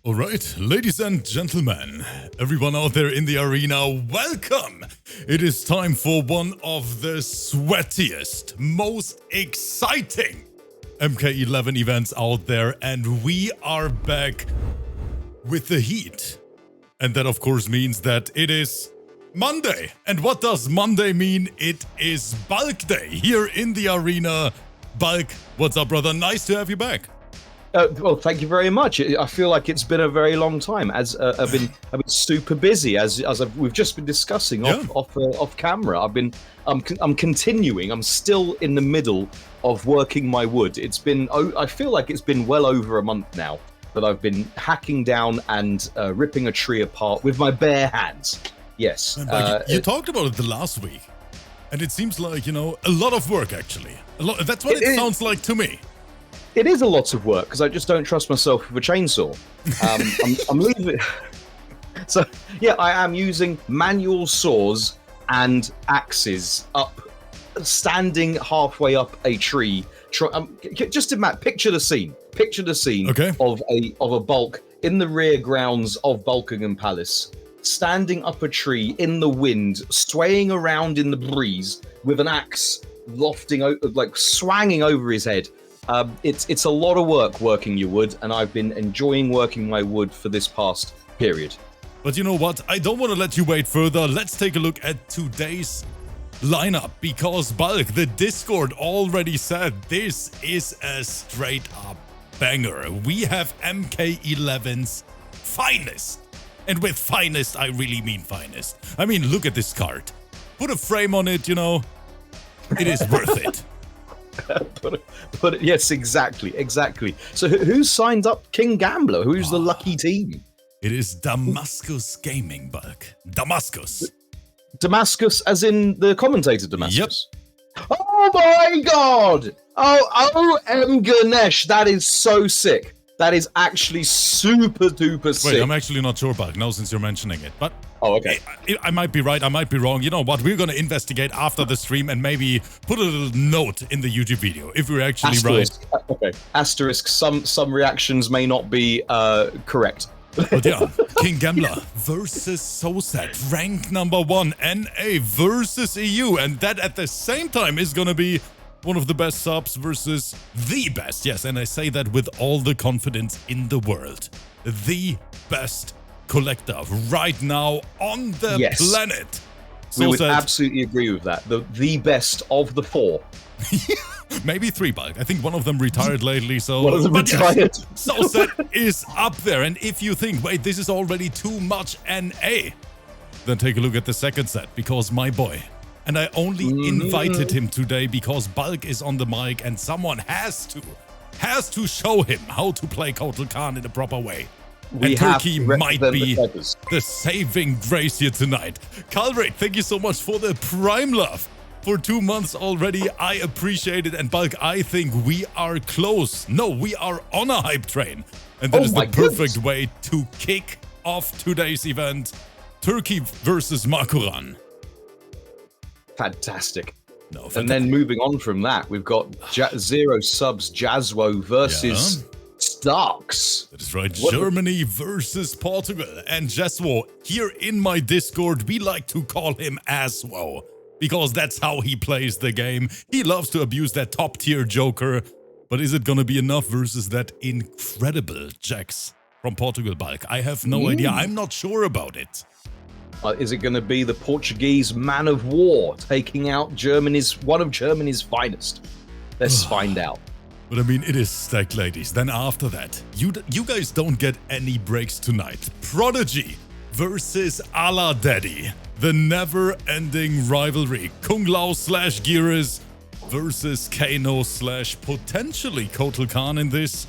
All right, ladies and gentlemen, everyone out there in the arena, welcome! It is time for one of the sweatiest, most exciting MK11 events out there, and we are back with the heat. And that of course means that it is Monday. And what does Monday mean? It is Bulk Day here in the arena. Bulk, what's up, brother? Nice to have you back. Well, thank you very much. I feel like it's been a very long time. As I've been super busy, we've just been discussing off camera. I'm continuing. I'm still in the middle of working my wood. It's been. I feel like it's been well over a month now that I've been hacking down and ripping a tree apart with my bare hands. Yes. You talked about it the last week, and it seems like, you know, a lot of work actually. That's what it sounds like to me. It is a lot of work because I just don't trust myself with a chainsaw. I'm leaving. So yeah, I am using manual saws and axes standing halfway up a tree. Just imagine, picture the scene. Picture the scene of a bulk in the rear grounds of Buckingham Palace, standing up a tree in the wind, swaying around in the breeze with an axe lofting, like swanging over his head. It's a lot of work working your wood, and I've been enjoying working my wood for this past period. But you know what? I don't want to let you wait further. Let's take a look at today's lineup, because Bulk, the Discord already said this is a straight up banger. We have MK11's finest. And with finest, I really mean finest. I mean, look at this card. Put a frame on it, you know. It is worth it. Put it, yes, exactly. So who's signed up King Gambler? Who's the lucky team? It is Damascus Gaming, Bulk. Damascus as in the commentator Damascus? Yep. Oh my god! Oh, M. Ganesh, that is so sick. That is actually super duper sick. Wait, I'm actually not sure, Bulk, now since you're mentioning it. But okay. I might be right, I might be wrong. You know what? We're going to investigate after the stream and maybe put a little note in the YouTube video if we're actually right. Okay. Asterisk, some reactions may not be correct. But yeah, King Gambler versus SOSED, rank number 1, NA versus EU. And that at the same time is going to be one of the best subs versus the best. Yes, and I say that with all the confidence in the world. The best collector right now on the planet. We would absolutely agree with that. The best of the 4. Maybe 3, Bulk. I think one of them retired lately, so... One of them retired. Yes, SOSED is up there. And if you think, wait, this is already too much NA, then take a look at the second set, because my boy... And I only invited him today because Bulk is on the mic and someone has to show him how to play Kotal Khan in a proper way. And Turkey might be the saving grace here tonight. Calrate, thank you so much for the Prime Love. For 2 months already, I appreciate it. And Bulk, I think we are close. No, we are on a hype train. And that is the perfect way to kick off today's event. Turkey versus MAKORAN. Fantastic. And then moving on from that, we've got Zero Subs Jazwo versus STARKZZ. That is right. Germany versus Portugal. And Jazwo, here in my Discord, we like to call him Aswo, because that's how he plays the game. He loves to abuse that top tier Joker. But is it going to be enough versus that incredible Jax from Portugal, Bulk? I have no idea. I'm not sure about it. Is it going to be the Portuguese man of war taking out one of Germany's finest? Let's find out. But I mean, it is stacked, ladies. Then after that, you guys don't get any breaks tonight. Prodigy versus ALADAR. The never-ending rivalry. Kung Lao / Geras versus Kano / potentially Kotal Khan in this.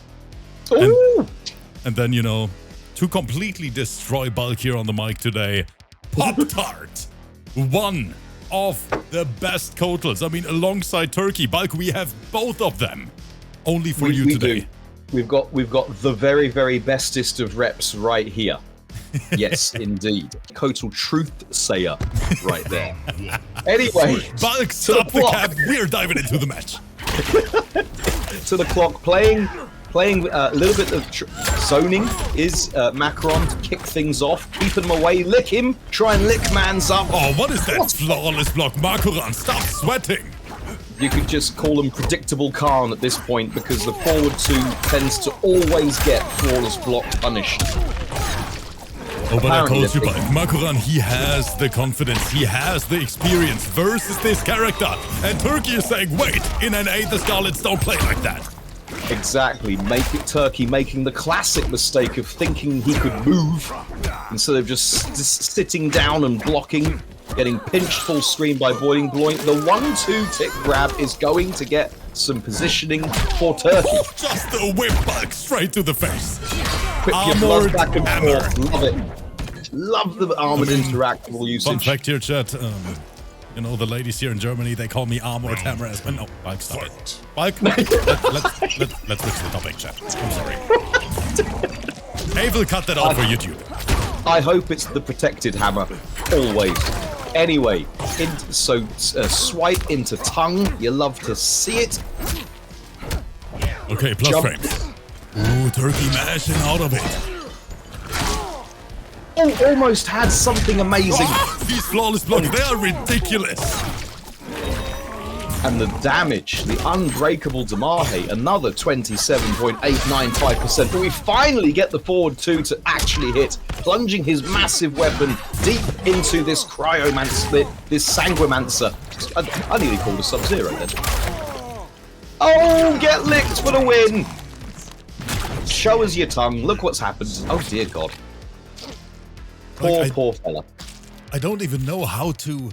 And then, you know, to completely destroy Bulk here on the mic today, POPTART, one of the best Kotals. I mean, alongside Turkey, Bulk, we have both of them. Only for you today. We've got the very, very bestest of reps right here. Yes, indeed. Kotal truth sayer right there. Anyway, Bulk, stop the cap. We're diving into the match. To the clock, playing playing a little bit of zoning is MAKORAN to kick things off, keep him away, lick him, try and lick man's up. Oh, what is that flawless block? MAKORAN, stop sweating! You could just call him predictable Khan at this point because the forward 2 tends to always get flawless block punished. Oh, but I told you, MAKORAN, he has the confidence, he has the experience versus this character. And Turkey is saying, wait, in NA the Scarlets don't play like that. Exactly, Turkey making the classic mistake of thinking he could move instead of just sitting down and blocking, getting pinched full screen by Boiling Bloink. The 1-2 tick grab is going to get some positioning for Turkey. Just a whip bulk straight to the face. Quick your blood back and forth. Love it. Love the armored interactable usage. Fun fact here, chat. You know, the ladies here in Germany, they call me armored hammer as well. No, Bulk, stop it. Bulk, let's switch the topic, chat. I'm sorry. Hey, we'll cut that out for YouTube. I hope it's the protected hammer. Always. Anyway, swipe into tongue. You love to see it. Okay, plus frames. Ooh, Turkey mashing out of it. Oh, almost had something amazing. These flawless blocks, they are ridiculous. And the damage, the unbreakable Damahe, another 27.895%. But we finally get the forward 2 to actually hit, plunging his massive weapon deep into this Cryomancer, this Sanguimancer. I nearly called a Sub-Zero then. Oh, get licked for the win. Show us your tongue. Look what's happened. Oh, dear God. Poor fella. I don't even know how to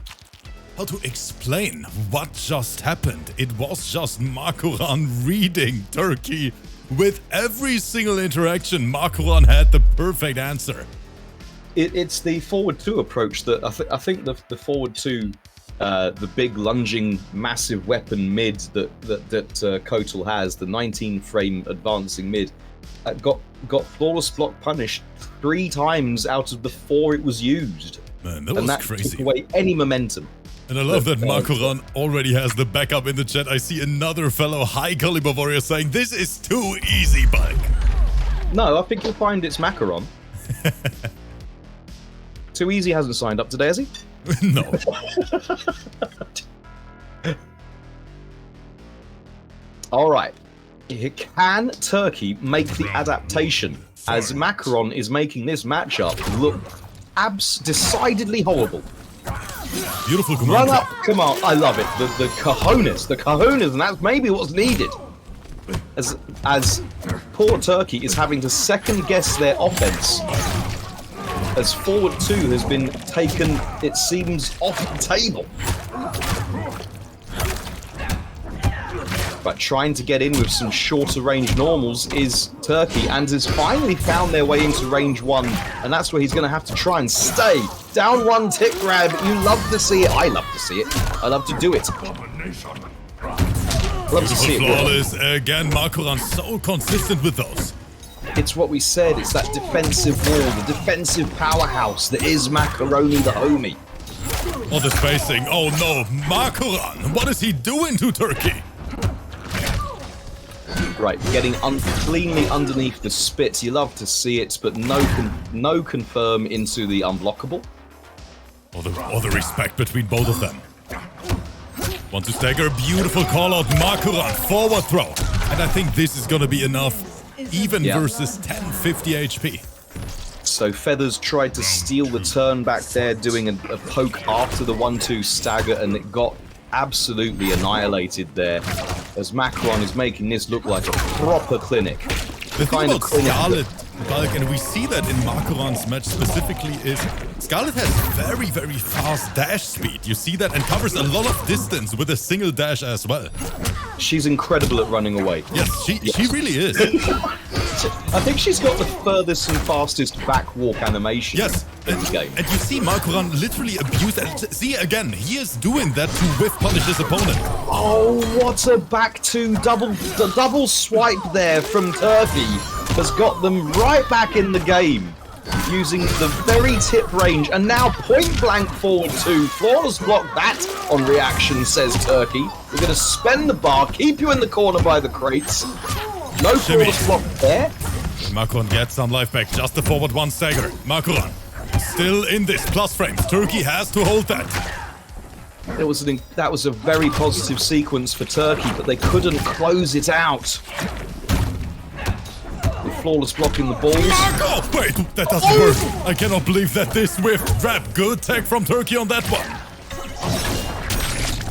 explain what just happened. It was just MAKORAN reading Turkey. With every single interaction, MAKORAN had the perfect answer. It's the forward 2 approach that I think the forward 2, the big lunging massive weapon mid that Kotal has, the 19 frame advancing mid, got flawless block punished 3 times out of the 4 it was used. Man, that was crazy. Took away any momentum. And I love that MAKORAN already has the backup in the chat. I see another fellow high caliber warrior saying, this is too easy, Bulk. No, I think you'll find it's MAKORAN. Too Easy hasn't signed up today, has he? No. All right. Can Turkey make the adaptation as MAKORAN is making this matchup look decidedly horrible? Beautiful command. Run up, come on, I love it. The cojones, and that's maybe what's needed. As poor Turkey is having to second guess their offense, as forward 2 has been taken, it seems, off the table. But trying to get in with some shorter range normals is Turkey, and has finally found their way into range 1, and that's where he's going to have to try and stay. Down 1 tick grab, you love to see it. I love to see it. I love to do it. Love to see it. Flawless again, MAKORAN so consistent with those. It's what we said, it's that defensive wall, the defensive powerhouse that is Macaroni the homie. Oh, the spacing. Oh no, MAKORAN, what is he doing to Turkey? Right, getting cleanly underneath the spits. You love to see it, but no confirm into the unblockable. Or the respect between both of them. Want to stagger, beautiful call out, MAKORAN, forward throw. And I think this is gonna be enough, even versus 1050 HP. So Feathers tried to steal the turn back there, doing a poke after the 1-2 stagger, and it got absolutely annihilated there, as MAKORAN is making this look like a proper clinic. The thing about Scarlet, Bulk, and we see that in MAKORAN's match specifically, is Scarlet has very, very fast dash speed. You see that, and covers a lot of distance with a single dash as well. She's incredible at running away. Yes, she really is. I think she's got the furthest and fastest back walk animation in the game. And you see MAKORAN literally abuse that. See, again, he is doing that to whiff punish his opponent. Oh, what a back to double swipe there from Turkey has got them right back in the game, using the very tip range, and now point blank forward 2. Flawless block that on reaction, says Turkey. We're going to spend the bar, keep you in the corner by the crates. No flawless block there. MAKORAN gets some life back, just a forward one stagger. MAKORAN still in this, plus frames. Turkey has to hold that. That was a very positive sequence for Turkey, but they couldn't close it out. The flawless blocking the balls. Oh, wait, that doesn't work. I cannot believe that this whiffed. Trap, good tech from Turkey on that one.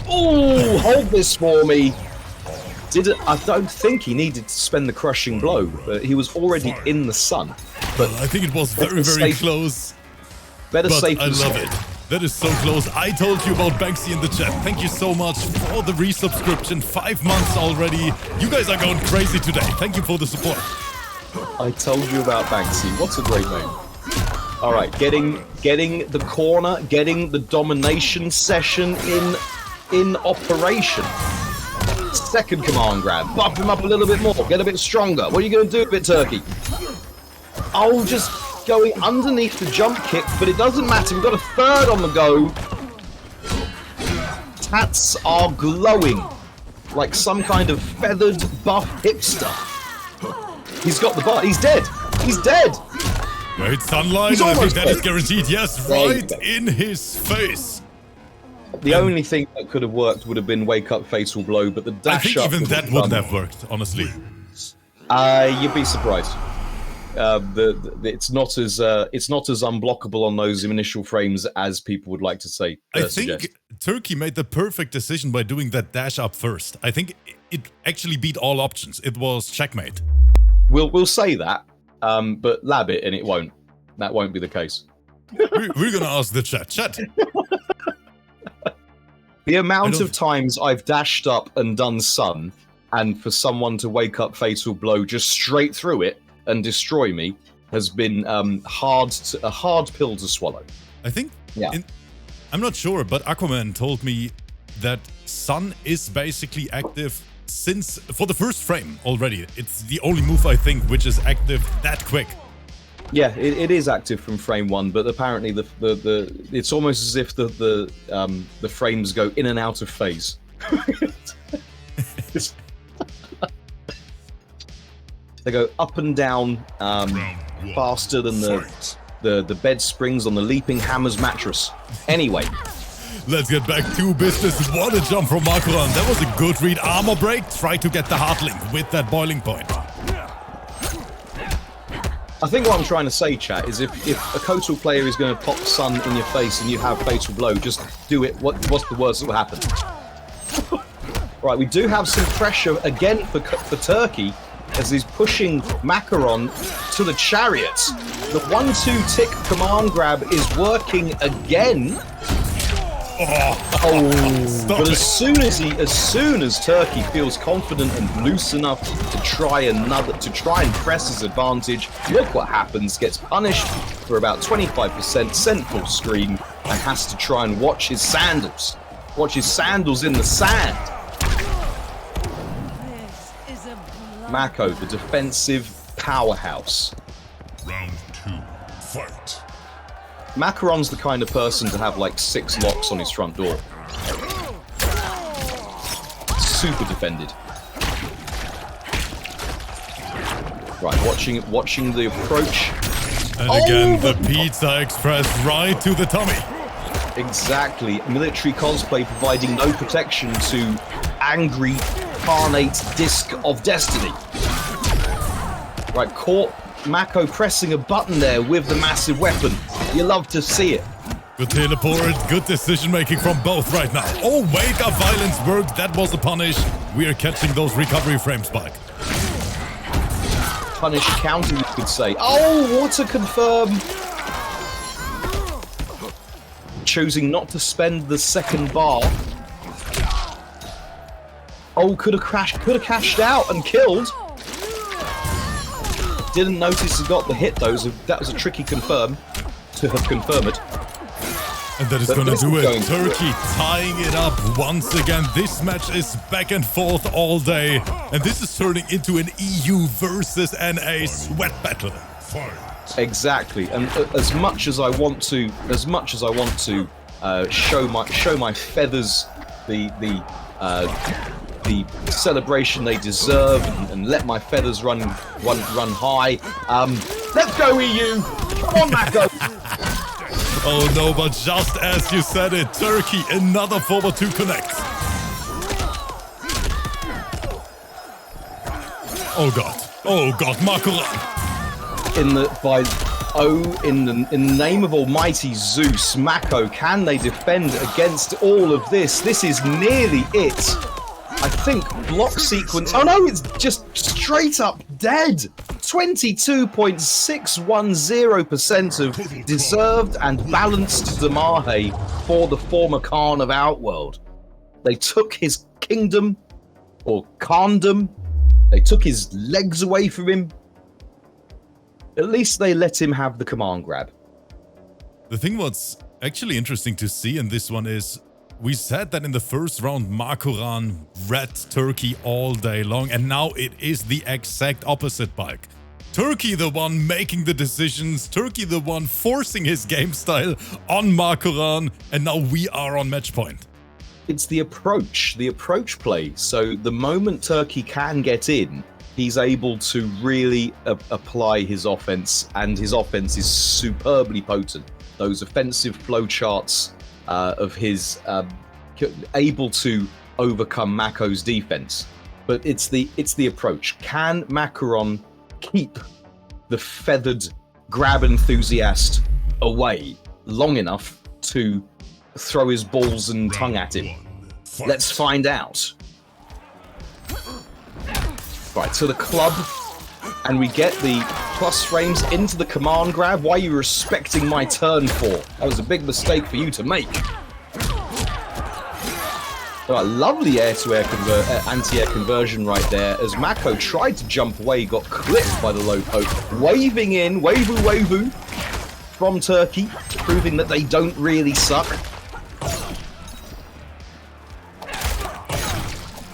Oh, hold this for me. I don't think he needed to spend the crushing blow. He was already in the sun. But I think it was very close. Better but safe I than love sorry. it. That is so close. I told you about Banksy in the chat. Thank you so much for the resubscription. 5 months already. You guys are going crazy today. Thank you for the support. I told you about Banksy. What's a great name? All right, getting the corner, getting the domination session in operation. Second command grab. Buff him up a little bit more. Get a bit stronger. What are you going to do with it, Turkey? Oh, just going underneath the jump kick, but it doesn't matter. We've got a third on the go. Tats are glowing like some kind of feathered buff hipster. He's got the butt. He's dead. He's dead. Wait, sunlight. I think that is guaranteed. Yes, right in his face. The only thing that could have worked would have been wake up fatal blow, but the dash up. I think even that wouldn't have worked, honestly. You'd be surprised. It's not as unblockable on those initial frames as people would like to say. I think Turkey made the perfect decision by doing that dash up first. I think it actually beat all options. It was checkmate. We'll say that, but lab it and it won't. That won't be the case. We're gonna ask the chat. Chat. The amount of times I've dashed up and done sun, and for someone to wake up fatal blow just straight through it and destroy me has been a hard pill to swallow. I think. Yeah. I'm not sure, but Aquaman told me that sun is basically active since for the first frame already. It's the only move I think which is active that quick. Yeah, it is active from frame 1, but apparently it's almost as if the frames go in and out of phase. They go up and down faster than the bed springs on the Leaping Hammer's mattress. Anyway. Let's get back to business. What a jump from MAKORAN. That was a good read. Armor break. Try to get the hard link with that boiling point. I think what I'm trying to say, chat, is if a KOTOR player is going to pop sun in your face and you have fatal blow, just do it. What's the worst that will happen? Right, we do have some pressure again for Turkey as he's pushing MAKORAN to the chariots. The 1-2 tick command grab is working again. But as soon as Turkey feels confident and loose enough to try and press his advantage, look what happens. Gets punished for about 25%, sent full screen, and has to try and watch his sandals. Watch his sandals in the sand. Mako, the defensive powerhouse. Round 2, fight. MAKORAN's the kind of person to have like 6 locks on his front door. Super defended. Right, watching the approach. And again, the Pizza Express right to the tummy. Exactly. Military cosplay providing no protection to angry carnate disc of destiny. Right, caught Mako pressing a button there with the massive weapon. You love to see it. Good teleport, good decision making from both right now. Oh, wait, a violence worked. That was a punish. We are catching those recovery frames back. Punish counter, you could say. Oh, water confirm. Choosing not to spend the second bar. Oh, could have cashed out and killed. Didn't notice he got the hit though. So that was a tricky confirm to have confirmed. And that is going to do it. Turkey tying it up once again. This match is back and forth all day, and this is turning into an EU versus NA sweat battle. Exactly. And as much as I want to show my feathers, the the celebration they deserve and let my feathers run high. Let's go, EU! Come on, Mako! Oh no, but just as you said it, Turkey, another forward to connect. Oh god, MAKORAN. In the name of Almighty Zeus, Mako, can they defend against all of this? This is nearly it. I think block sequence. Oh no, it's just straight up dead. 22.610% of deserved and balanced Damahe for the former Khan of Outworld. They took his kingdom, or Khandom. They took his legs away from him. At least they let him have the command grab. The thing what's actually interesting to see in this one is we said that in the first round MAKORAN read Turkey all day long, and now it is the exact opposite, Bulk. Turkey the one making the decisions, Turkey the one forcing his game style on MAKORAN, and now we are on match point. It's the approach play. So the moment Turkey can get in, he's able to really apply his offense, and his offense is superbly potent. Those offensive flowcharts of his able to overcome Mako's defense. But it's the approach. Can MAKORAN keep the feathered grab enthusiast away long enough to throw his balls and tongue at him? Let's find out. Right, to the club, and we get the plus frames into the command grab. Why are you respecting my turn for? That was a big mistake for you to make. Oh, a lovely air-to-air anti-air conversion right there, as Mako tried to jump away, got clipped by the low poke. Waving in, wavoo from Turkey, proving that they don't really suck.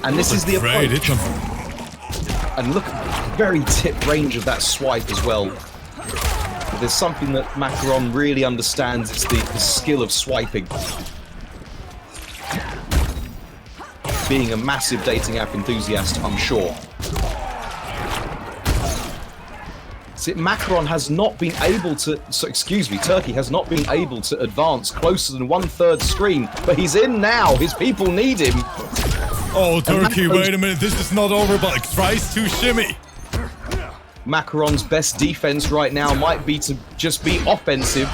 And this is the approach. And look at the very tip range of that swipe as well. There's something that MAKORAN really understands. It's the skill of swiping. Being a massive dating app enthusiast, I'm sure. See, MAKORAN has not been able to... Turkey has not been able to advance closer than 1/3 screen, but he's in now. His people need him. Oh, Turkey, wait a minute. This is not over, but tries to shimmy. MAKORAN's best defense right now might be to just be offensive,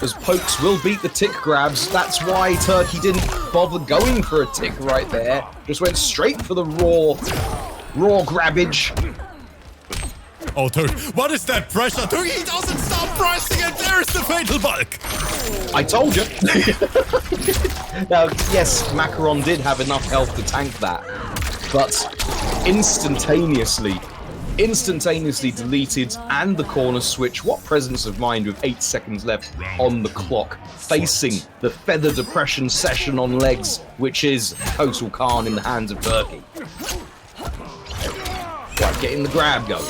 as pokes will beat the tick grabs. That's why Turkey didn't bother going for a tick right there. Just went straight for the raw grabbage. Oh, Turkey, what is that pressure? Turkey, he doesn't stop pressing, and there's the fatal bulk. I told you. Now, yes, MAKORAN did have enough health to tank that, but instantaneously deleted, and the corner switch. What presence of mind with 8 seconds left on the clock, facing the feather depression session on legs, which is Total Khan in the hands of Turkey. Right, getting the grab going.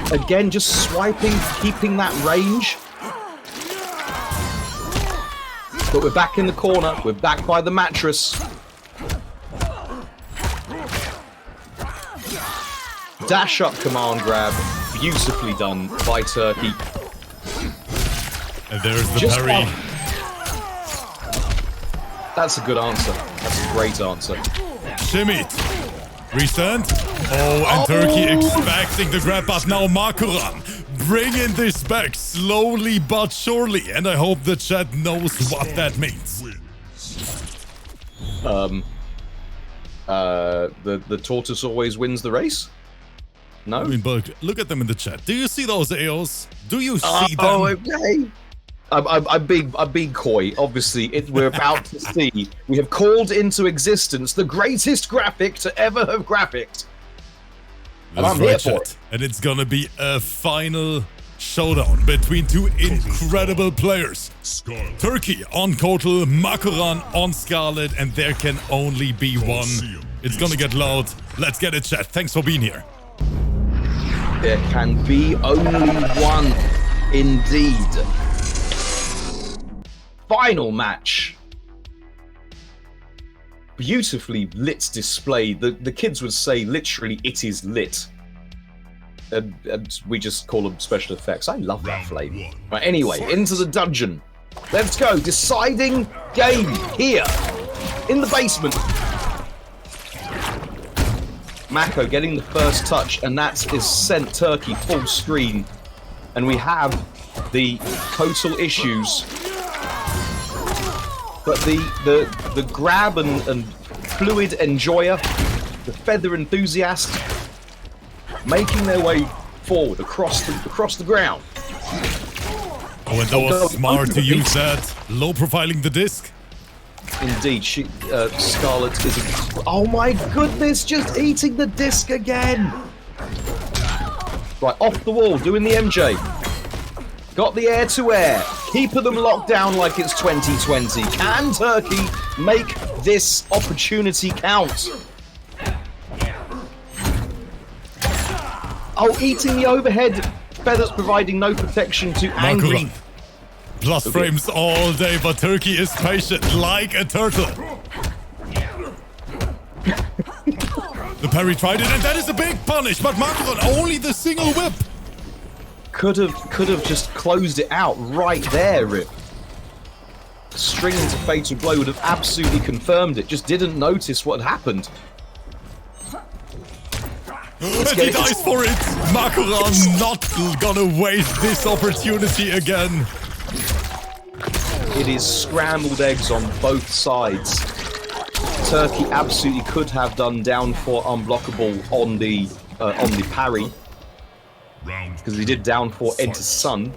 Again, just swiping, keeping that range. But we're back in the corner. We're back by the mattress. Dash up command grab. Beautifully done by Turkey. And there's the parry. That's a good answer. That's a great answer. Shimmied. Restand. Oh, and Turkey expecting the grab, but now MAKORAN bringing this back slowly but surely. And I hope the chat knows what that means. The tortoise always wins the race? No? I mean, but look at them in the chat. Do you see those AOs? Do you see them? Oh, okay. I'm being coy. Obviously, we're about to see. We have called into existence the greatest graphic to ever have graphicked. And I'm here for it. And it's gonna be a final showdown between two incredible players. Scarlet. Turkey on Kotal, MAKORAN on Scarlet, and there can only be one. It's gonna get loud. Let's get it, chat. Thanks for being here. There can be only one, indeed. Final match. beautifully lit display. The kids would say literally, "It is lit." And we just call them special effects. I love that flavor. Right, anyway, into the dungeon. Let's go. Deciding game here in the basement. Mako getting the first touch, and that is sent Turkey full screen. And we have the total issues. But the grab and fluid enjoyer, the feather enthusiast, making their way forward across the ground. Oh, and that was smart to use that. Low profiling the disc. Indeed, Scarlet is. Oh my goodness, just eating the disc again. Right, off the wall, doing the MJ. Got the air to air. Keeping them locked down like it's 2020. Can Turkey make this opportunity count? Oh, eating the overhead. Feathers providing no protection to Angry. MAKORAN. Plus frames all day, but Turkey is patient like a turtle. The parry tried it, and that is a big punish, but MAKORAN only the single whip. Could have just closed it out right there, RIP. String into fatal blow would have absolutely confirmed it. Just didn't notice what had happened. And he dies for it! MAKORAN not gonna waste this opportunity again. It is scrambled eggs on both sides. Turkey absolutely could have done down for unblockable on the parry, because he did down for enter sun,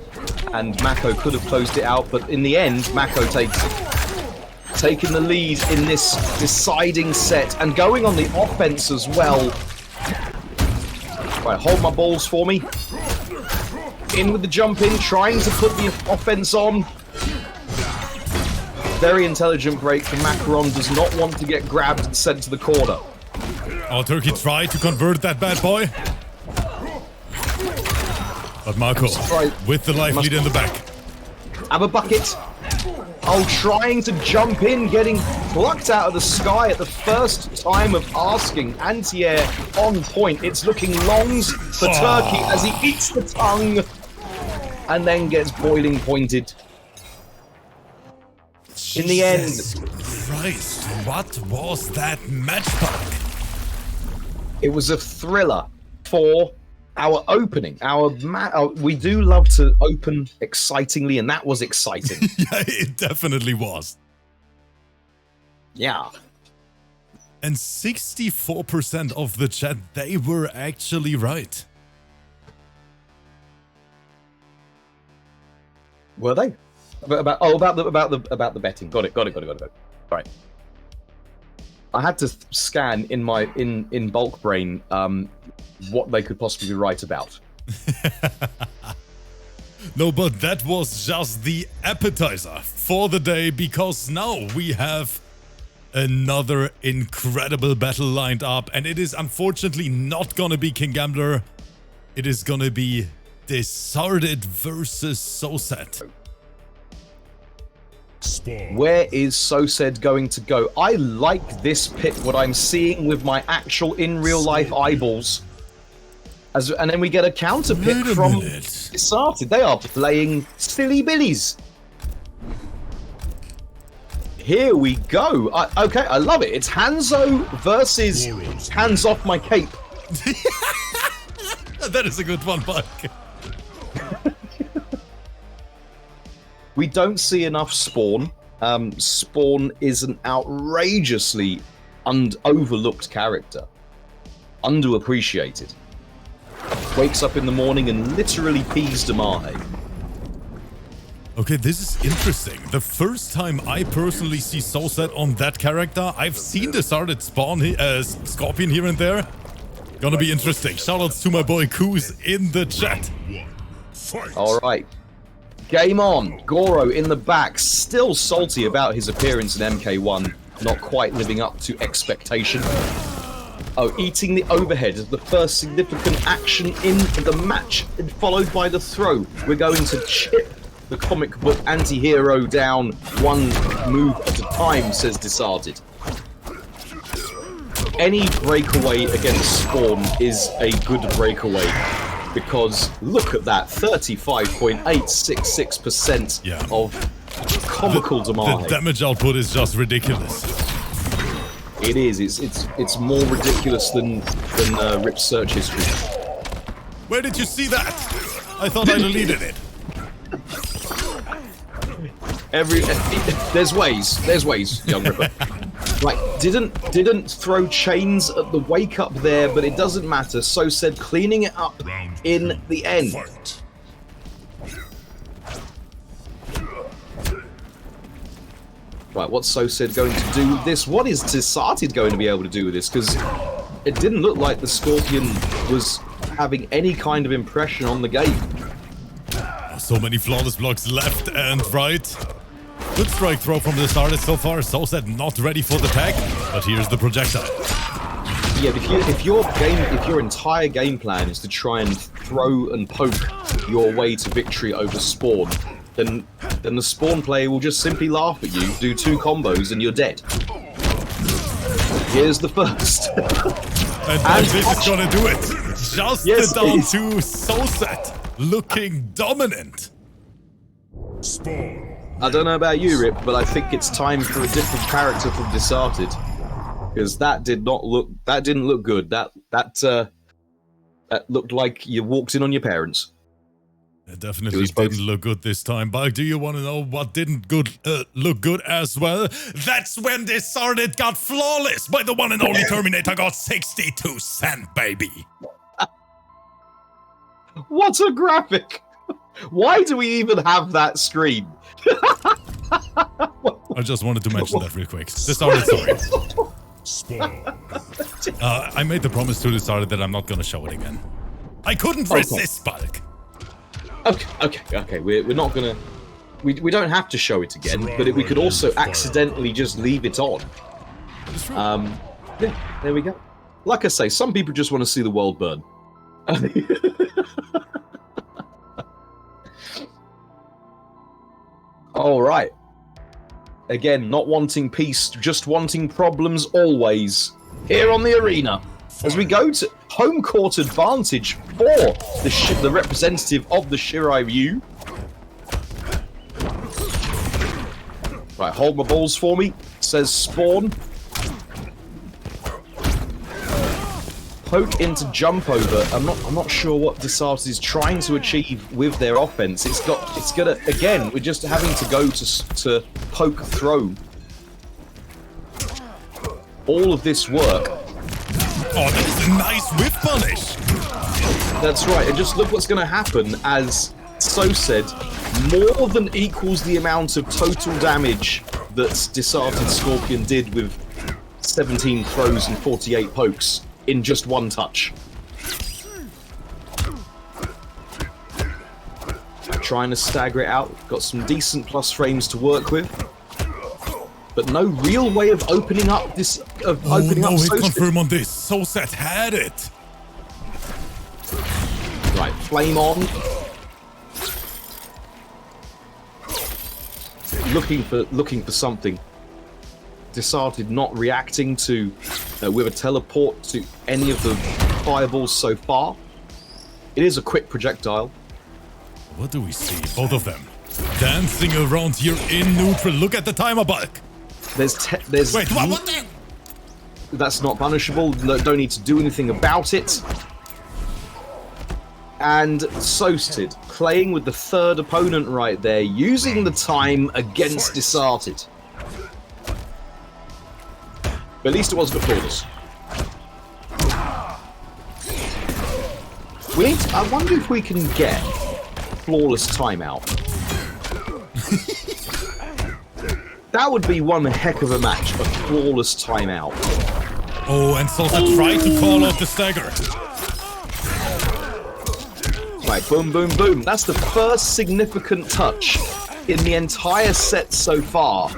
and Mako could have closed it out. But in the end, Mako taking the lead in this deciding set and going on the offense as well. Right, hold my balls for me. In with the jump in, trying to put the offense on. Very intelligent break from MAKORAN, does not want to get grabbed and sent to the corner. Oh, Turkey tried to convert that bad boy. But Mako, with the life lead in the back. Have a bucket. Oh, trying to jump in, getting plucked out of the sky at the first time of asking. Anti-air on point. It's looking longs for Turkey as he eats the tongue and then gets boiling pointed. In the end. Christ, what was that match pack? It was a thriller for our opening. We do love to open excitingly, and that was exciting. Yeah, it definitely was. Yeah. And 64% of the chat, they were actually right. Were they? About the betting. Got it. Right. I had to scan in my in bulk brain what they could possibly be right about. No, but that was just the appetizer for the day, because now we have another incredible battle lined up, and it is unfortunately not gonna be King Gambler. It is gonna be DISARTED versus SOSED. Where is SOSED going to go? I like this pick, what I'm seeing with my actual in real life eyeballs. And then we get a counter pick from DISARTED. They are playing silly billies. Here we go. Okay, I love it. It's Hanzo versus Hands Off My Cape. That is a good one, Mike. We don't see enough Spawn. Spawn is an outrageously overlooked character. Underappreciated. Wakes up in the morning and literally pees Damahe. Okay, this is interesting. The first time I personally see SOSED on that character. I've seen DISARTED spawn Scorpion here and there. Gonna be interesting. Shoutouts to my boy Koos in the chat. Alright. Game on. Goro in the back, still salty about his appearance in MK1. Not quite living up to expectation. Oh, eating the overhead is the first significant action in the match, followed by the throw. We're going to chip the comic book anti-hero down one move at a time, says DISARTED. any breakaway against Spawn is a good breakaway, because look at that, 35.866% of comical damage. The damage output is just ridiculous. It is. It's more ridiculous than Rip's search history. Where did you see that? I thought I deleted it. There's ways, young Ripper. Right, didn't throw chains at the wake up there, but it doesn't matter. SOSED cleaning it up in the end. Fight. Right, what's SOSED going to do with this? What is DISARTED going to be able to do with this? Because it didn't look like the Scorpion was having any kind of impression on the game. So many flawless blocks left and right. Good strike throw from DISARTED so far. SOSED not ready for the tag, but here's the projectile. Yeah, if your entire game plan is to try and throw and poke your way to victory over Spawn, then the Spawn player will just simply laugh at you, do 2 combos, and you're dead. Here's the first. and this is gonna do it. Just Yes, down it is. to SOSED, looking dominant. Spawn. I don't know about you, Rip, but I think it's time for a different character from DISARTED, because that didn't look good. That looked like you walked in on your parents. It definitely didn't look good this time, but do you want to know what didn't look good as well? That's when DISARTED got flawless by the one and only Terminator got 62 cents, baby. What a graphic! Why do we even have that screen? I just wanted to mention that real quick. DISARTED, sorry. Spawn. I made the promise to DISARTED that I'm not gonna show it again. I couldn't resist, Bulk. Okay. We're not gonna. We don't have to show it again, but we could also accidentally just leave it on. Yeah, there we go. Like I say, some people just want to see the world burn. All right. Again, not wanting peace, just wanting problems always. Here on the arena, as we go to home court advantage for the representative of the Shiryu. Right, hold my balls for me, says Spawn. Poke into jump over. I'm not sure what DISARTED is trying to achieve with their offense. It's gonna again. We're just having to go to poke throw. All of this work. Oh, that is a nice whip punish. That's right. And just look what's going to happen as SOSED more than equals the amount of total damage that DISARTED Scorpion did with 17 throws and 48 pokes in just one touch. Trying to stagger it out. Got some decent plus frames to work with, but no real way of opening up this. Opening up. No hit SOSED. confirm on this. SOSED had it. Right, flame on. Looking for something. DISARTED not reacting to with a teleport to any of the fireballs so far. It is a quick projectile. What do we see? Both of them dancing around here in neutral. Look at the timer, Bulk. There's Wait, what the? That's not punishable. No, don't need to do anything about it. And SOSED playing with the third opponent right there, using the time against DISARTED. But at least it wasn't flawless. I wonder if we can get flawless timeout. That would be one heck of a match, a flawless timeout. Oh, and SOSED tried to call out the stagger. Right, boom, boom, boom. That's the first significant touch in the entire set so far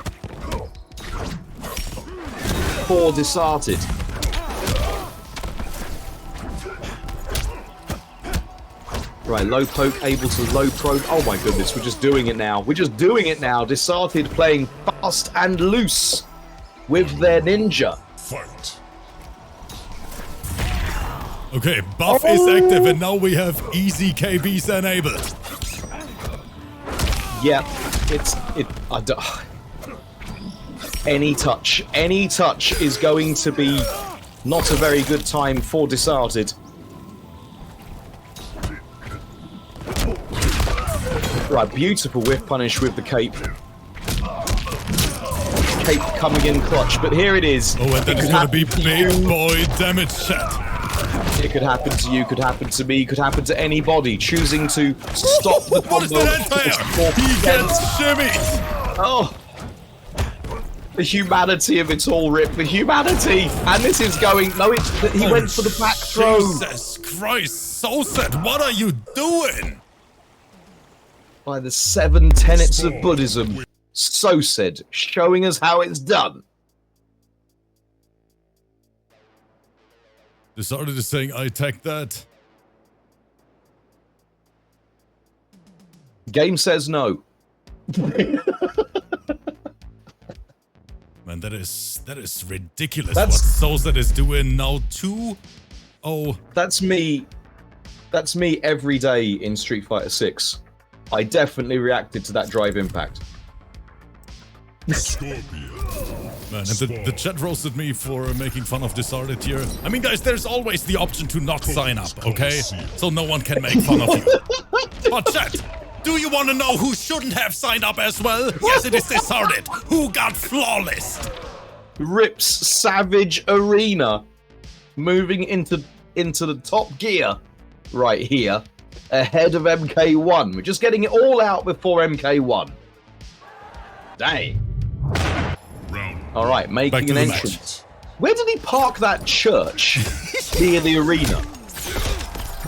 for DISARTED. Right, low poke, able to low probe. Oh my goodness, we're just doing it now. We're just doing it now. DISARTED playing fast and loose with their ninja. Fight. Okay, buff is active, and now we have easy KBs enabled. Yeah, any touch is going to be not a very good time for Disarted. Right, beautiful whiff punish with the cape. Cape coming in clutch, but here it is. Oh, and then it's gonna be big boy damage, chat. It could happen to you, could happen to me, could happen to anybody. Choosing to stop the combo. What is that anti-air? He gets shimmied. Oh, the humanity of it all, Rip. The humanity, and this is going. No, he went for the back throw. Jesus Christ, SOSED, what are you doing? By the 7 tenets of Buddhism, SOSED, showing us how it's done. DISARTED is saying I attacked that. Game says no. Man, that is ridiculous. What SOSED is doing now. 2-0. That's me. That's me every day in Street Fighter 6. I definitely reacted to that drive impact. Scorpion. Man, and the chat roasted me for making fun of DISARTED here. I mean, guys, there's always the option to not sign up, okay? So no one can make fun of you. But chat, do you want to know who shouldn't have signed up as well? Yes, it is DISARTED, who got flawless. Rip's Savage Arena, moving into the top gear right here, ahead of MK1. We're just getting it all out before MK1. Dang. All right, making an entrance. Where did he park that church near the arena?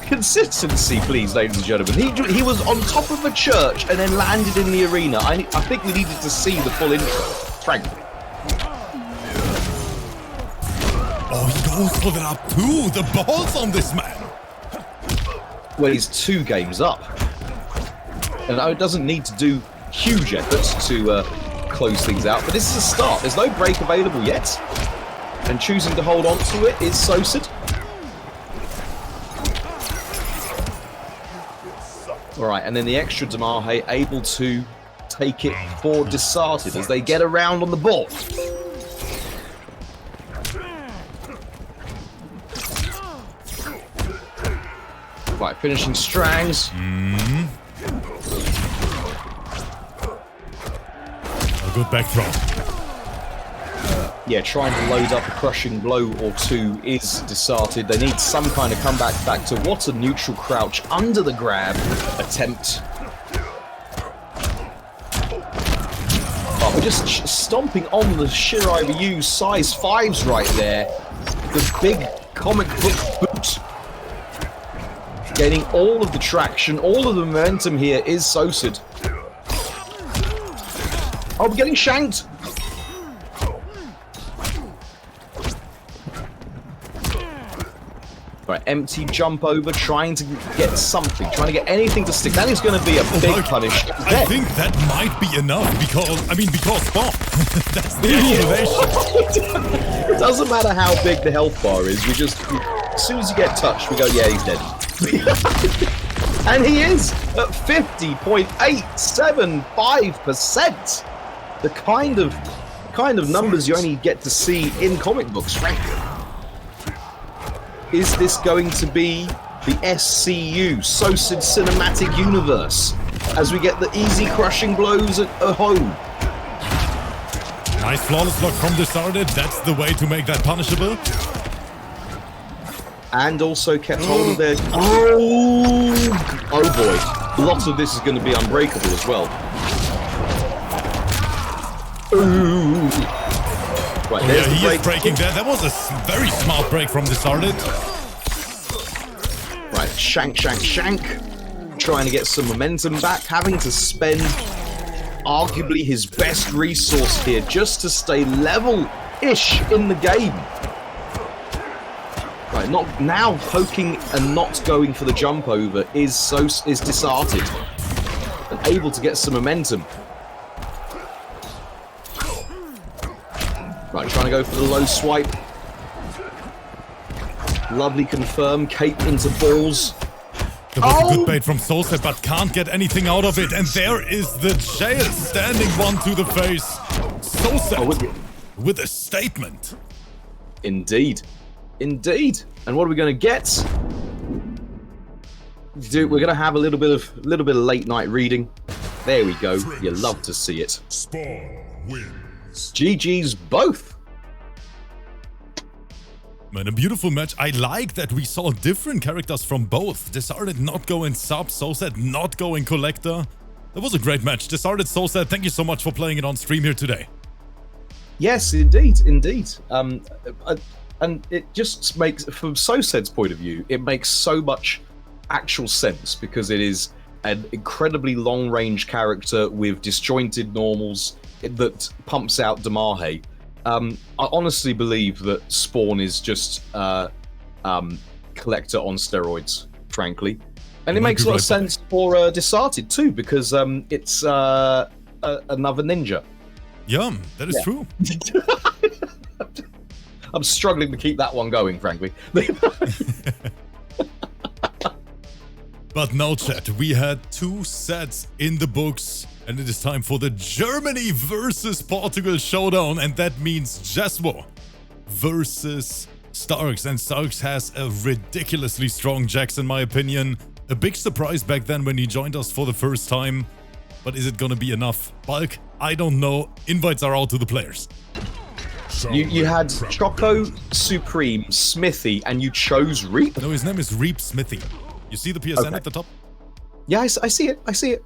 Consistency, please, ladies and gentlemen. He was on top of a church and then landed in the arena. I think we needed to see the full intro, frankly. Oh, he goes for that up too. The balls on this man. Well, he's 2 games up. And it doesn't need to do huge efforts to close things out, but this is a start. There's no break available yet. And choosing to hold on to it is SOSED. Alright, and then the extra Damahe able to take it for DISARTED as they get around on the ball. Right, finishing Strangs. A good back throw. Yeah, trying to load up a crushing blow or 2 is DISARTED. They need some kind of comeback back to what a neutral crouch under the grab attempt. Oh, we're just stomping on the Shirai Ryu size 5s right there. The big comic book boot. Gaining all of the traction, all of the momentum here is SOSED. Oh, we're getting shanked. Right, empty jump over, trying to get something, trying to get anything to stick. That is going to be a big punish. I think that might be enough because bomb. That's the explanation. It doesn't matter how big the health bar is. As soon as you get touched, we go, yeah, he's dead. And he is at 50.875%. The kind of numbers you only get to see in comic books, frankly. Is this going to be the SCU, SOSED Cinematic Universe, as we get the easy crushing blows at home? Nice flawless block from DISARTED. That's the way to make that punishable. And also kept hold of their... Oh boy. A lot of this is going to be unbreakable as well. Ooh. Right, oh, yeah, he is breaking there. That was a very smart break from DISARTED. Right, shank. Trying to get some momentum back, having to spend arguably his best resource here just to stay level-ish in the game. Right, not now poking and not going for the jump over is DISARTED and able to get some momentum. Right, trying to go for the low swipe. Lovely confirm. Cape into balls. There was a good bait from SOSED, but can't get anything out of it. And there is the jail standing one to the face. SOSED with a statement. Indeed. Indeed. And what are we going to get? Dude, we're going to have a little bit of late night reading. There we go. You love to see it. Spawn wins. GG's both. Man, a beautiful match. I like that we saw different characters from both. DISARTED not going sub, SOSED not going collector. That was a great match. DISARTED, SOSED, thank you so much for playing it on stream here today. Yes, indeed, indeed. And it just makes, from SOSED's point of view, it makes so much actual sense because it is an incredibly long-range character with disjointed normals that pumps out Damahe. I honestly believe that Spawn is just collector on steroids, frankly. And it makes a lot of sense for Disarted too, because it's another ninja. Yeah, that is true. I'm struggling to keep that one going, frankly. But now, chat, we had 2 sets in the books, and it is time for the Germany versus Portugal showdown, and that means Jeswo versus STARKZZ, and STARKZZ has a ridiculously strong Jax, in my opinion. A big surprise back then when he joined us for the first time, but is it gonna be enough? Bulk, I don't know. Invites are out to the players. You had Choco, Supreme, Smithy, and you chose Reap? No, his name is REAP-SMITHY. You see the PSN at the top? Yeah, I see it. I see it.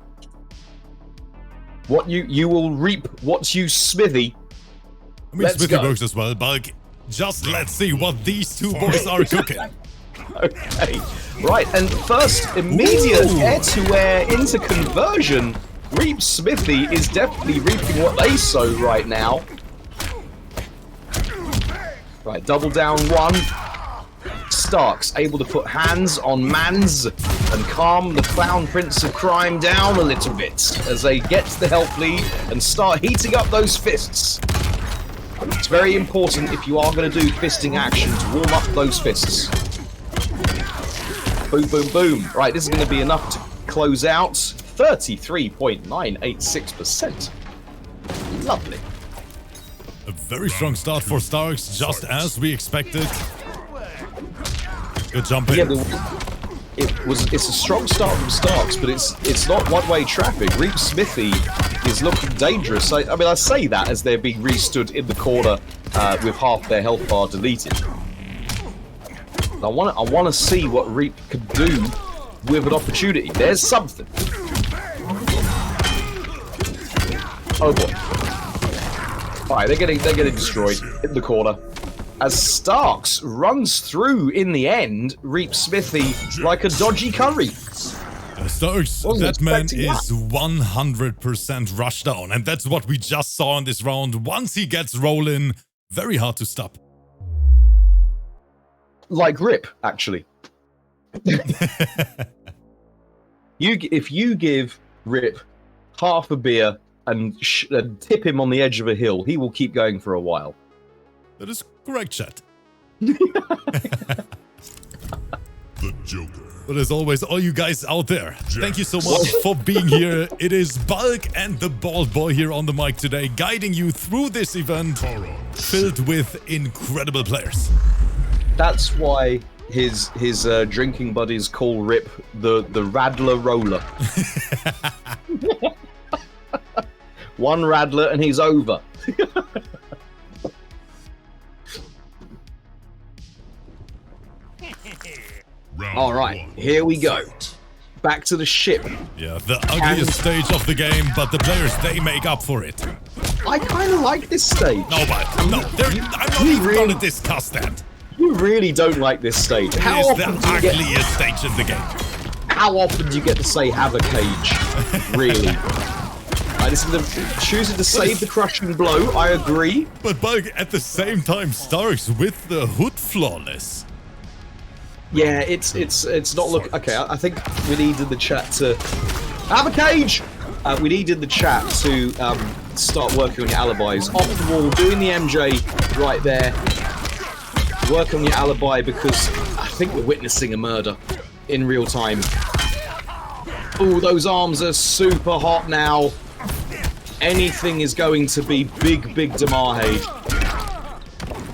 What you will reap what you smithy. I mean, Smithy works as well, Bulk. Just let's see what these two boys are cooking. Okay. Right, and first, immediate air-to-air into conversion. REAP-SMITHY is definitely reaping what they sow right now. Right, double down one. STARKZZ able to put hands on mans and calm the clown prince of crime down a little bit as they get the health lead and start heating up those fists. It's very important if you are going to do fisting action to warm up those fists. Boom, boom, boom. Right, this is going to be enough to close out. 33.986%. Lovely. A very strong start for STARKZZ, just as we expected. Good jump in. Yeah, it's a strong start from STARKZZ, but it's not one-way traffic. REAP-SMITHY is looking dangerous. I mean, I say that as they're being restood in the corner with half their health bar deleted. I want to see what Reap can do with an opportunity. There's something. Oh boy! All right, they're getting destroyed in the corner. As STARKZZ runs through in the end, REAP-SMITHY like a dodgy curry. STARKZZ, that man is 100% rush down, and that's what we just saw in this round. Once he gets rolling, very hard to stop. Like Rip, actually. If you give Rip half a beer and tip him on the edge of a hill, he will keep going for a while. That is correct, chat. The Joker. But as always, all you guys out there, thank you so much for being here. It is Bulk and the Bald Boy here on the mic today, guiding you through this event filled with incredible players. That's why his drinking buddies call Rip the Radler Roller. One Radler and he's over. All right, here we go. Back to the ship. Yeah, the ugliest stage of the game, but the players, they make up for it. I kind of like this stage. No, but no, I'm not even going to discuss that. You really don't like this stage. How It is often the do you get? ugliest stage in the game. How often do you get to say "have a cage"? Really? Choosing to save the crushing blow. I agree. But Bulk, at the same time, STARKZZ with the hood flawless. Yeah, it's not look. Okay, I think we needed the chat to have a cage. We needed the chat to start working on your alibis. Off the wall, doing the MJ right there. Work on your alibi because think we're witnessing a murder in real time. Oh, those arms are super hot now. Anything is going to be big, big Damahade.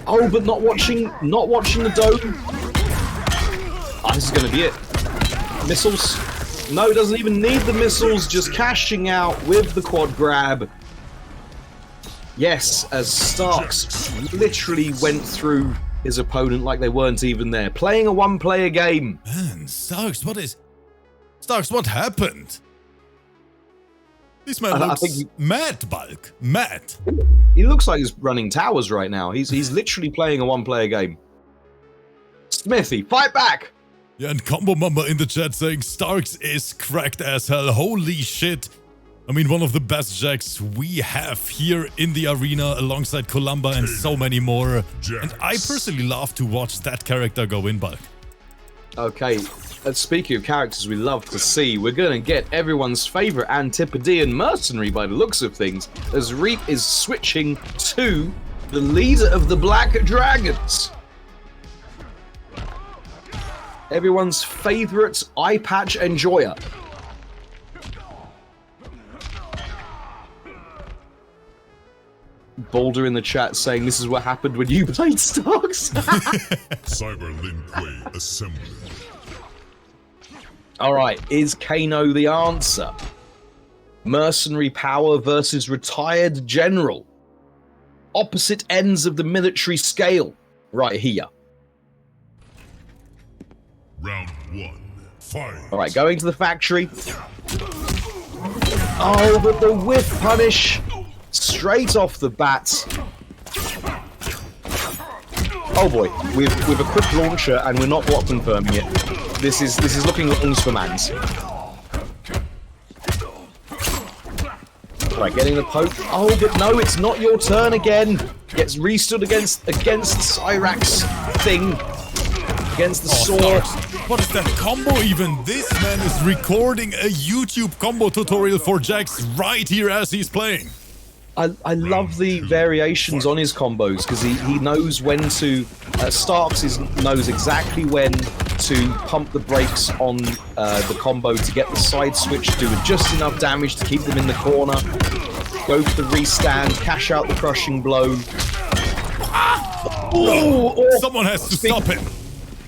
Oh, but not watching the dome. Oh, this is going to be it. Missiles. No, doesn't even need the missiles. Just cashing out with the quad grab. Yes, as STARKZZ literally went through his opponent like they weren't even there. Playing a one-player game. Man, STARKZZ, what happened? This man looks mad, Bulk. Mad. He looks like he's running towers right now. He's literally playing a one-player game. Smithy, fight back! Yeah, and Combo Mamba in the chat saying STARKZZ is cracked as hell. Holy shit. I mean, one of the best Jacks we have here in the arena alongside Columba and so many more. And I personally love to watch that character go in, Bulk. Okay, speaking of characters we love to see, we're going to get everyone's favorite Antipodean mercenary by the looks of things, as Reap is switching to the leader of the Black Dragons. Everyone's favorite eye patch enjoyer. Boulder in the chat saying this is what happened when you played STARKZZ. Cyber Linkway assembled. Alright, is Kano the answer? Mercenary power versus retired general. Opposite ends of the military scale. Right here. Round 1. Fight. Alright, going to the factory. Oh, but the whiff punish. Straight off the bat. Oh boy, we've a quick launcher and we're not block confirming it. This is looking longs for mans. Right, getting the poke. Oh, but no, it's not your turn again. Gets restood against Cyrax's thing. Against the sword. What is that combo even? This man is recording a YouTube combo tutorial for Jax right here as he's playing. I love the variations on his combos because he knows when to. STARKZZ knows exactly when to pump the brakes on the combo to get the side switch to do just enough damage to keep them in the corner. Go for the restand, cash out the crushing blow. Someone has to stop him.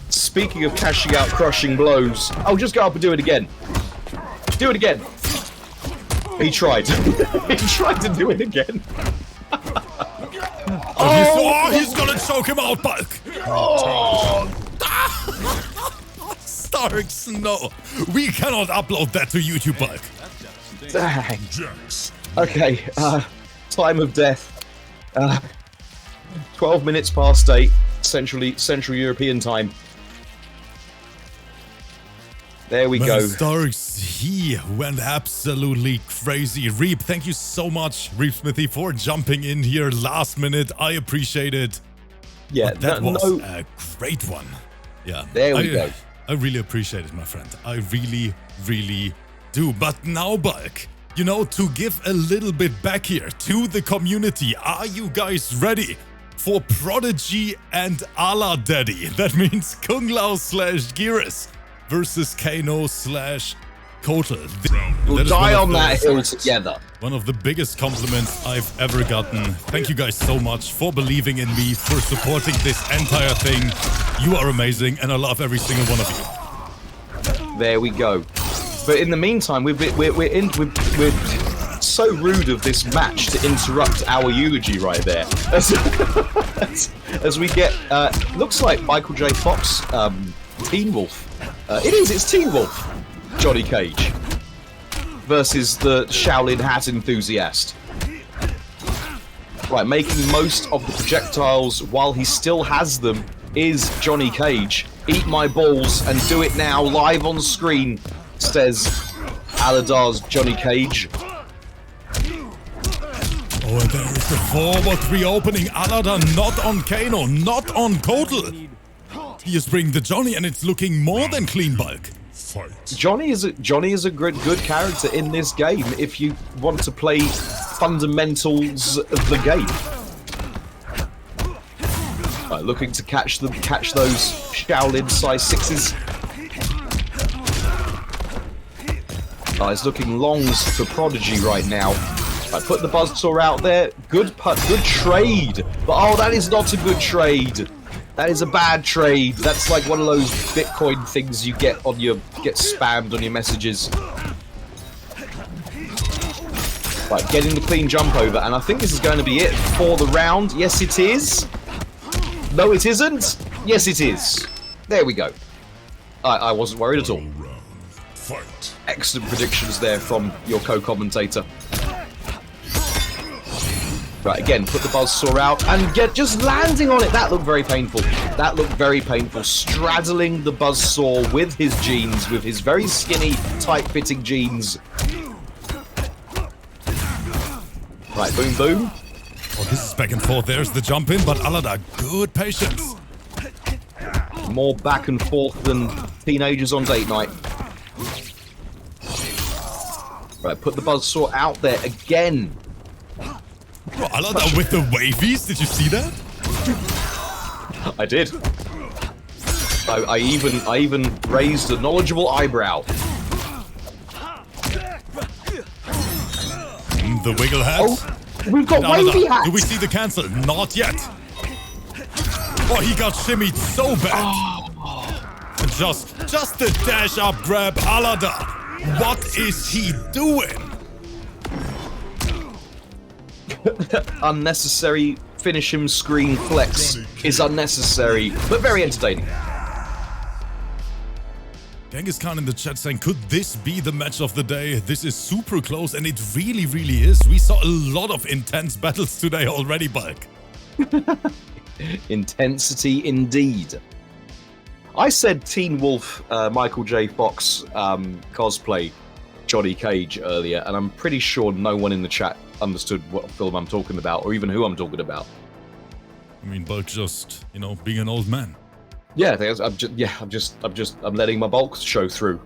Speaking of cashing out crushing blows, I'll just go up and do it again. Do it again. He tried. He tried to do it again. He's gonna choke him out, Bulk. Oh. STARKZZ, no. We cannot upload that to YouTube, Bulk. Dang. Okay, time of death. 12 minutes past 8, Central European time. There we go. STARKZZ, he went absolutely crazy. Reap, thank you so much, REAP-SMITHY, for jumping in here last minute. I appreciate it. Yeah, but that was a great one. Yeah. There we go. I really appreciate it, my friend. I really, really do. But now, Bulk, you know, to give a little bit back here to the community, are you guys ready for Prodigy and ALADAR? That means Kung Lao / Geras versus Kano / Kotal. We'll die on that hill together. One of the biggest compliments I've ever gotten. Thank you guys so much for believing in me, for supporting this entire thing. You are amazing, and I love every single one of you. There we go. But in the meantime, we're so rude of this match to interrupt our eulogy right there. As we get, looks like Michael J. Fox, Teen Wolf. It's Teen Wolf, Johnny Cage, versus the Shaolin Hat enthusiast. Right, making most of the projectiles while he still has them is Johnny Cage. Eat my balls and do it now, live on screen, says ALADAR's Johnny Cage. Oh, and there is the forward reopening. ALADAR not on Kano, not on Kotal. He is bringing the Johnny, and it's looking more than clean, Bulk. Johnny is a good character in this game if you want to play fundamentals of the game. Right, looking to catch those Shaolin size 6s. He's looking longs for Prodigy right now. Right, put the buzzsaw out there. Good putt, good trade. But oh, that is not a good trade. That is a bad trade. That's like one of those Bitcoin things you get spammed on your messages. Right, getting the clean jump over, and I think this is going to be it for the round. Yes, it is. No, it isn't. Yes, it is. There we go. I wasn't worried at all. Fight. Excellent predictions there from your co-commentator. Right, again, put the buzzsaw out and just landing on it. That looked very painful. That looked very painful. Straddling the buzzsaw with his jeans, with his very skinny, tight-fitting jeans. Right, boom, boom. Oh, this is back and forth. There's the jump in, but ALADAR, good patience. More back and forth than teenagers on date night. Right, put the buzzsaw out there again. Oh, ALADAR with the wavies. Did you see that? I did. I even raised a knowledgeable eyebrow. The wiggle hat. Oh, we've got wavy hats. Do we see the cancel? Not yet. Oh, he got shimmied so bad. Oh. Just the dash up grab, ALADAR. What is he doing? Unnecessary finish him screen flex is unnecessary, but very entertaining. Genghis-Khan in the chat saying, could this be the match of the day? This is super close, and it really, really is. We saw a lot of intense battles today already, Bulk. Intensity indeed. I said Teen Wolf, Michael J. Fox cosplay Johnny Cage earlier, and I'm pretty sure no one in the chat understood what film I'm talking about, or even who I'm talking about. I mean, Bulk just, being an old man. Yeah, I'm letting my bulk show through.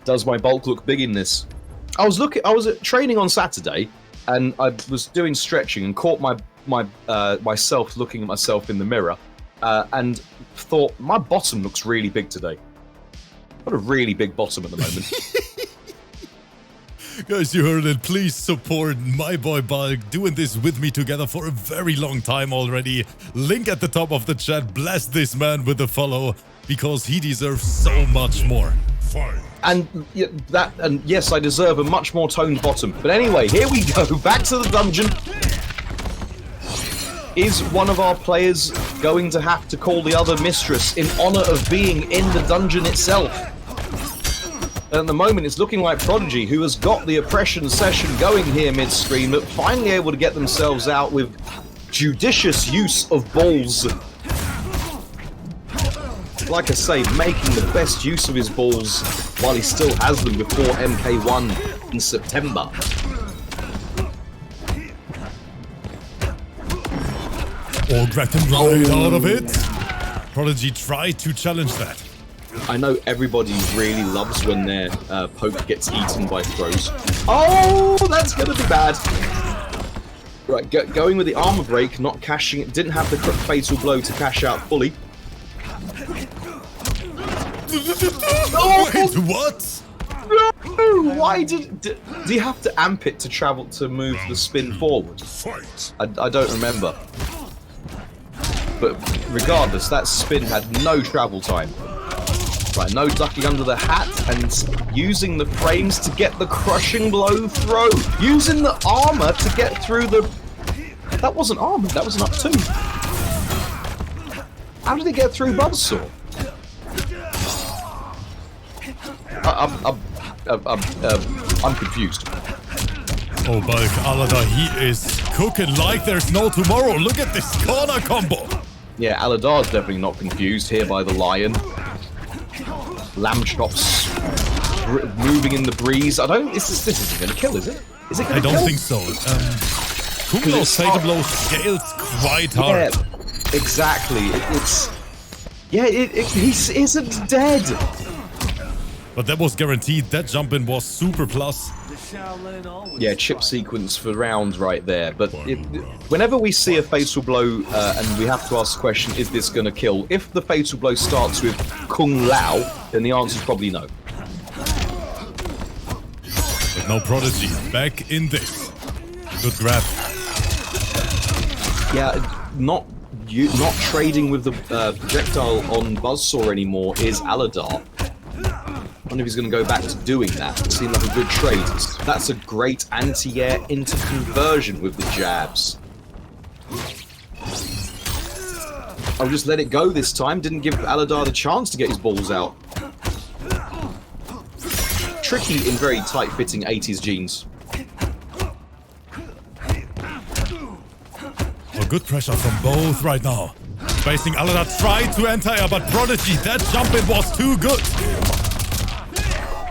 Does my bulk look big in this? I was training on Saturday, and I was doing stretching and caught myself looking at myself in the mirror, and thought my bottom looks really big today. I've got a really big bottom at the moment. Guys, you heard it. Please support my boy Bulk doing this with me together for a very long time already. Link at the top of the chat. Bless this man with a follow because he deserves so much more. And yes, I deserve a much more toned bottom. But anyway, here we go. Back to the dungeon. Is one of our players going to have to call the other mistress in honor of being in the dungeon itself? At the moment, it's looking like Prodigy, who has got the oppression session going here mid-screen, but finally able to get themselves out with judicious use of balls. Like I say, making the best use of his balls while he still has them before MK1 in September. Or grabbed him right out of it. Prodigy tried to challenge that. I know everybody really loves when their poke gets eaten by throws. Oh, that's gonna be bad. Right, going with the armor break, not cashing it. Didn't have the fatal blow to cash out fully. Oh, wait, what? No! Why do you have to amp it to move the spin forward? I don't remember. But regardless, that spin had no travel time. Right, no ducking under the hat and using the frames to get the crushing blow throw. Using the armor to get through the... That wasn't armor, that was an up two. How did he get through Buzzsaw? I'm confused. Oh, Bulk, ALADAR, he is cooking like there's no tomorrow. Look at this corner combo. Yeah, ALADAR's definitely not confused here by the lion. Lamb chops moving in the breeze. This isn't going to kill, is it? Is it going to kill? I don't think so. Kumlo's fatal blow scaled quite hard. Yeah, exactly. He isn't dead. But that was guaranteed. That jump in was super plus. Yeah, chip sequence for round right there. But whenever we see a fatal blow and we have to ask the question, is this going to kill? If the fatal blow starts with Kung Lao, then the answer is probably no. But no Prodigy. Back in this. Good grab. Yeah, not trading with the projectile on Buzzsaw anymore is ALADAR. I wonder if he's going to go back to doing that. It seemed like a good trade. That's a great anti-air into conversion with the jabs. I'll just let it go this time. Didn't give ALADAR the chance to get his balls out. Tricky in very tight-fitting 80s jeans. Oh, good pressure from both right now. Facing ALADAR tried to enter, but Prodigy, that jump in was too good.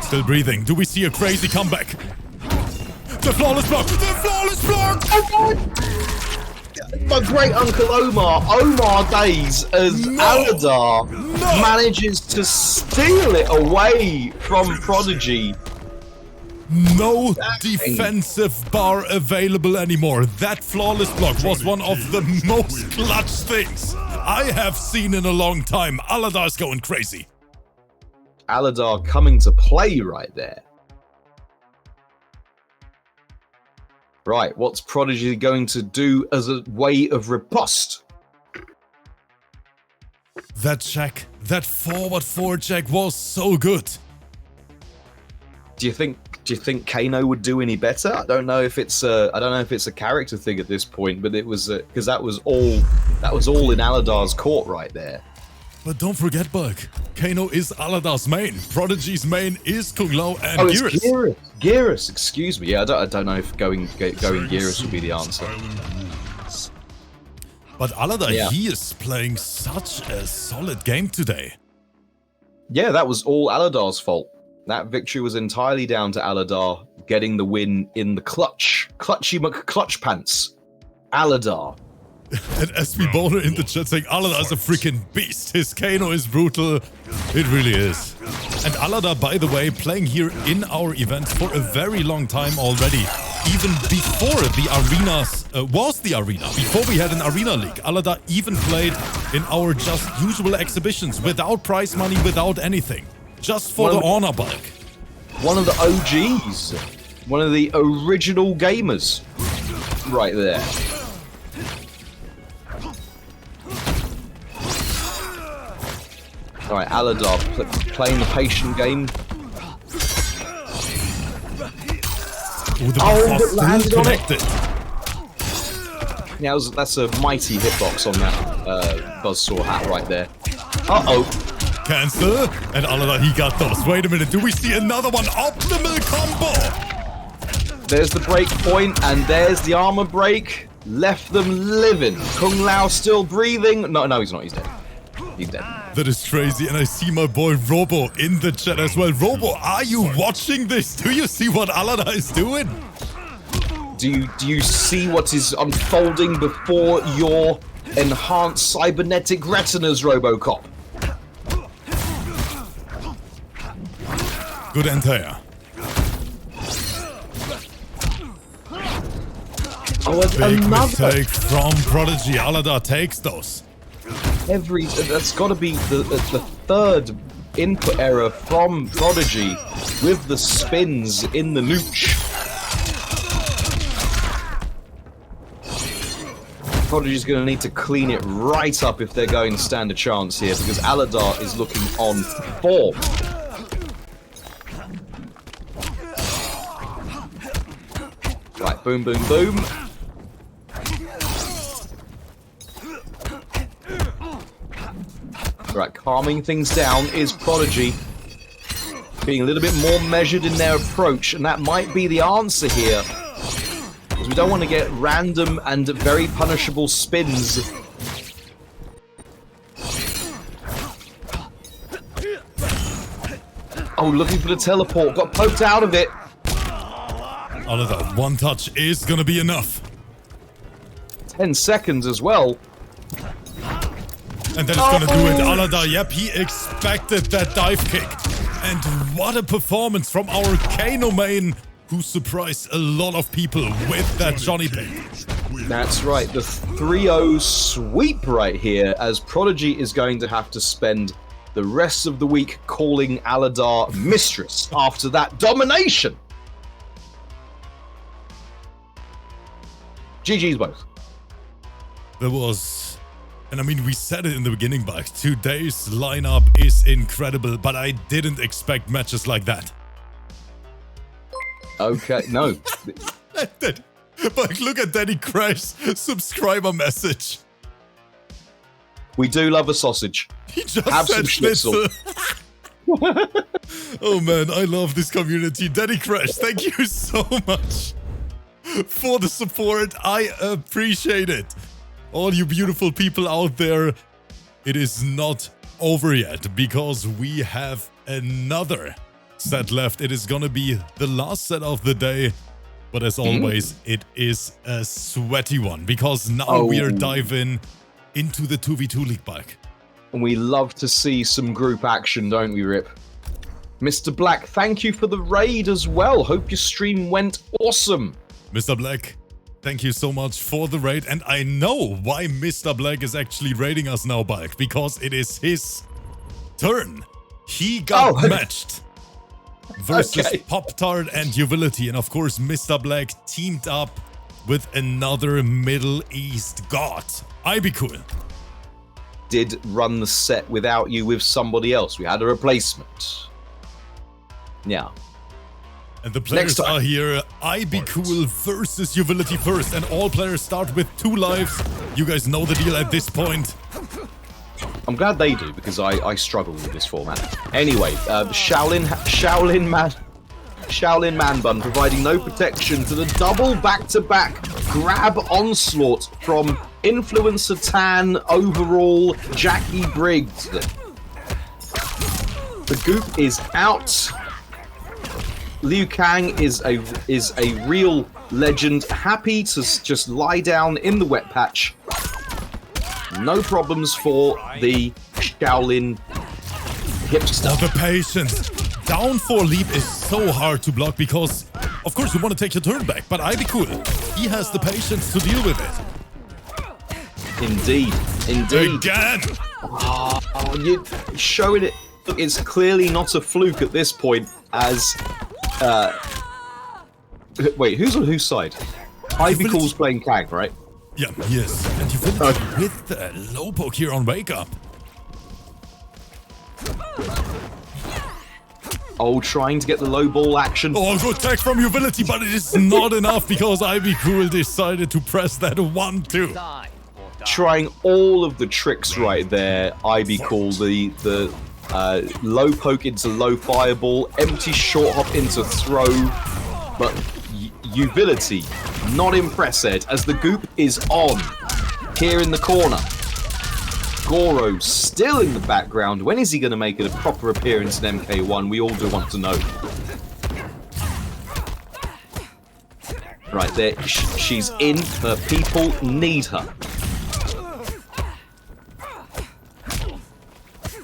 Still breathing. Do we see a crazy comeback? The flawless block! The flawless block! Oh my great Uncle Omar days as ALADAR manages to steal it away from Prodigy. No defensive bar available anymore. That flawless block was one of the most clutch things I have seen in a long time. ALADAR's going crazy. ALADAR coming to play right there. Right, what's Prodigy going to do as a way of riposte? That check, that forward check was so good. Do you think Kano would do any better? I don't know if it's a character thing at this point, but it was because that was all in ALADAR's court right there. But don't forget, Bug, Kano is ALADAR's main. Prodigy's main is Kung Lao and Gearus. It's Gearus. Gearus, excuse me. Yeah, I don't know if going Gearus would be the answer. But ALADAR, he is playing such a solid game today. Yeah, that was all ALADAR's fault. That victory was entirely down to ALADAR getting the win in the clutch. Clutchy McClutch pants. ALADAR. And SB Boulder in the chat saying ALADAR is a freaking beast. His Kano is brutal. It really is. And ALADAR, by the way, playing here in our event for a very long time already. Even before the arenas was the arena. Before we had an arena league. ALADAR even played in our just usual exhibitions without prize money, without anything. Just for the honor bulk. One of the OGs. One of the original gamers. Right there. Alright, ALADAR playing the patient game. But landed on it. Yeah, that's a mighty hitbox on that Buzzsaw hat right there. Uh-oh. Cancel. And ALADAR, he got those. Wait a minute. Do we see another one? Optimal combo. There's the break point, and there's the armor break. Left them living. Kung Lao still breathing. No, he's not. He's dead. He's dead. That is crazy, and I see my boy Robo in the chat as well. Robo, are you watching this? Do you see what ALADAR is doing? Do you see what is unfolding before your enhanced cybernetic retinas, RoboCop? Good anti-air. Big mistake from Prodigy. ALADAR takes those. That's got to be the third input error from Prodigy with the spins in the nooch. Prodigy's going to need to clean it right up if they're going to stand a chance here, because ALADAR is looking on form. Right, boom, boom, boom. Right, calming things down is Prodigy. Being a little bit more measured in their approach, and that might be the answer here. Because we don't want to get random and very punishable spins. Oh, looking for the teleport. Got poked out of it. ALADAR, one touch is gonna be enough. 10 seconds as well. And that is gonna do it. ALADAR, yep, he expected that dive kick. And what a performance from our Kano main, who surprised a lot of people with that Johnny pick. That's right, the 3-0 sweep right here, as Prodigy is going to have to spend the rest of the week calling ALADAR mistress after that domination. GG's both. There was, and I mean, we said it in the beginning, but today's lineup is incredible, but I didn't expect matches like that. Okay, no. But look at Danny Crash's subscriber message. We do love a sausage. He just Have said some schnitzel. Oh man, I love this community. Danny Crash, thank you so much for the support. I appreciate it. All you beautiful people out there, it is not over yet because we have another set left. It is gonna be the last set of the day. But as always, it is a sweaty one because now we are diving into the 2v2 League bike. And we love to see some group action, don't we, Rip? Mr. Black, thank you for the raid as well. Hope your stream went awesome. Mr. Black, thank you so much for the raid. And I know why Mr. Black is actually raiding us now, Bulk, because it is his turn. He got matched versus POPTART and YUVILITY. And of course, Mr. Black teamed up with another Middle East god, IBECOOL. Did run the set without you with somebody else. We had a replacement. Yeah. And the players are here. IBECOOL versus YUVILITY first. And all players start with 2 lives. You guys know the deal at this point. I'm glad they do, because I struggle with this format. Anyway, Shaolin Man Bun providing no protection to the double back-to-back grab onslaught from Influencer Tan overall Jackie Briggs. The goop is out. Liu Kang is a real legend, happy to just lie down in the wet patch. No problems for the Shaolin hipster. Oh, the patience. Down 4 leap is so hard to block because, of course, you want to take your turn back, but IBECOOL, he has the patience to deal with it. Indeed, indeed. Again! Oh, you're showing it. It's clearly not a fluke at this point, as... wait, who's on whose side? IBECOOL's playing Kang, right? Yeah, yes. And YUVILITY with the low poke here on Wake Up. Oh, trying to get the low ball action. Oh, good tech from YUVILITY, but it is not enough because IBECOOL decided to press that 1-2. Trying all of the tricks right there. IBECOOL, the low poke into low fireball, empty short hop into throw, but YUVILITY not impressed as the goop is on here in the corner. Goro still in the background. When is he going to make a proper appearance in MK1? We all do want to know. Right there, she's in. Her people need her.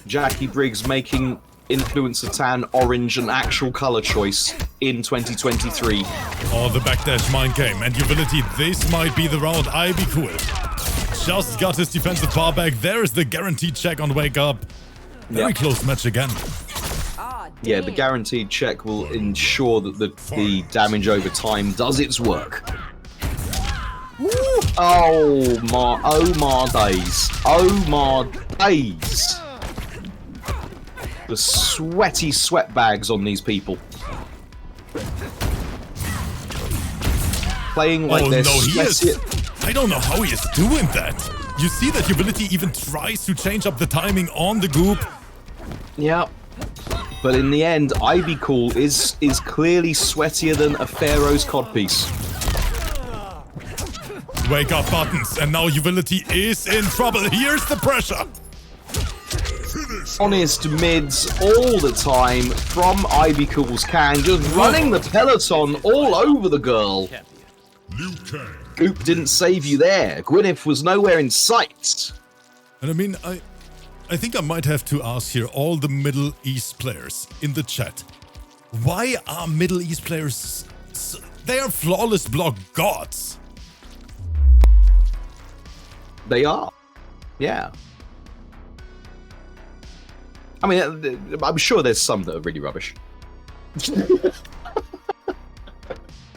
Jackie Briggs making Influencer Tan orange an actual color choice in 2023. Oh, the backdash mind game. And YUVILITY, this might be the round. IBECOOL just got his defensive bar back. There is the guaranteed check on Wake Up. Very close match again. Yeah, the guaranteed check will ensure that the damage over time does its work. Oh my days. Oh my days. The sweaty sweat bags on these people. Playing like they're sweaty. I don't know how he is doing that. You see that YUVILITY even tries to change up the timing on the goop. Yeah. But in the end, IBECOOL is clearly sweatier than a Pharaoh's codpiece. Wake Up buttons, and now YUVILITY is in trouble. Here's the pressure. Honest mids all the time from IBECOOL's Kang, just running the peloton all over the girl. Goop didn't save you there. Gwyneth was nowhere in sight. And I mean, I think I might have to ask here all the Middle East players in the chat. Why are Middle East players... They are flawless block gods. They are. Yeah. I mean, I'm sure there's some that are really rubbish.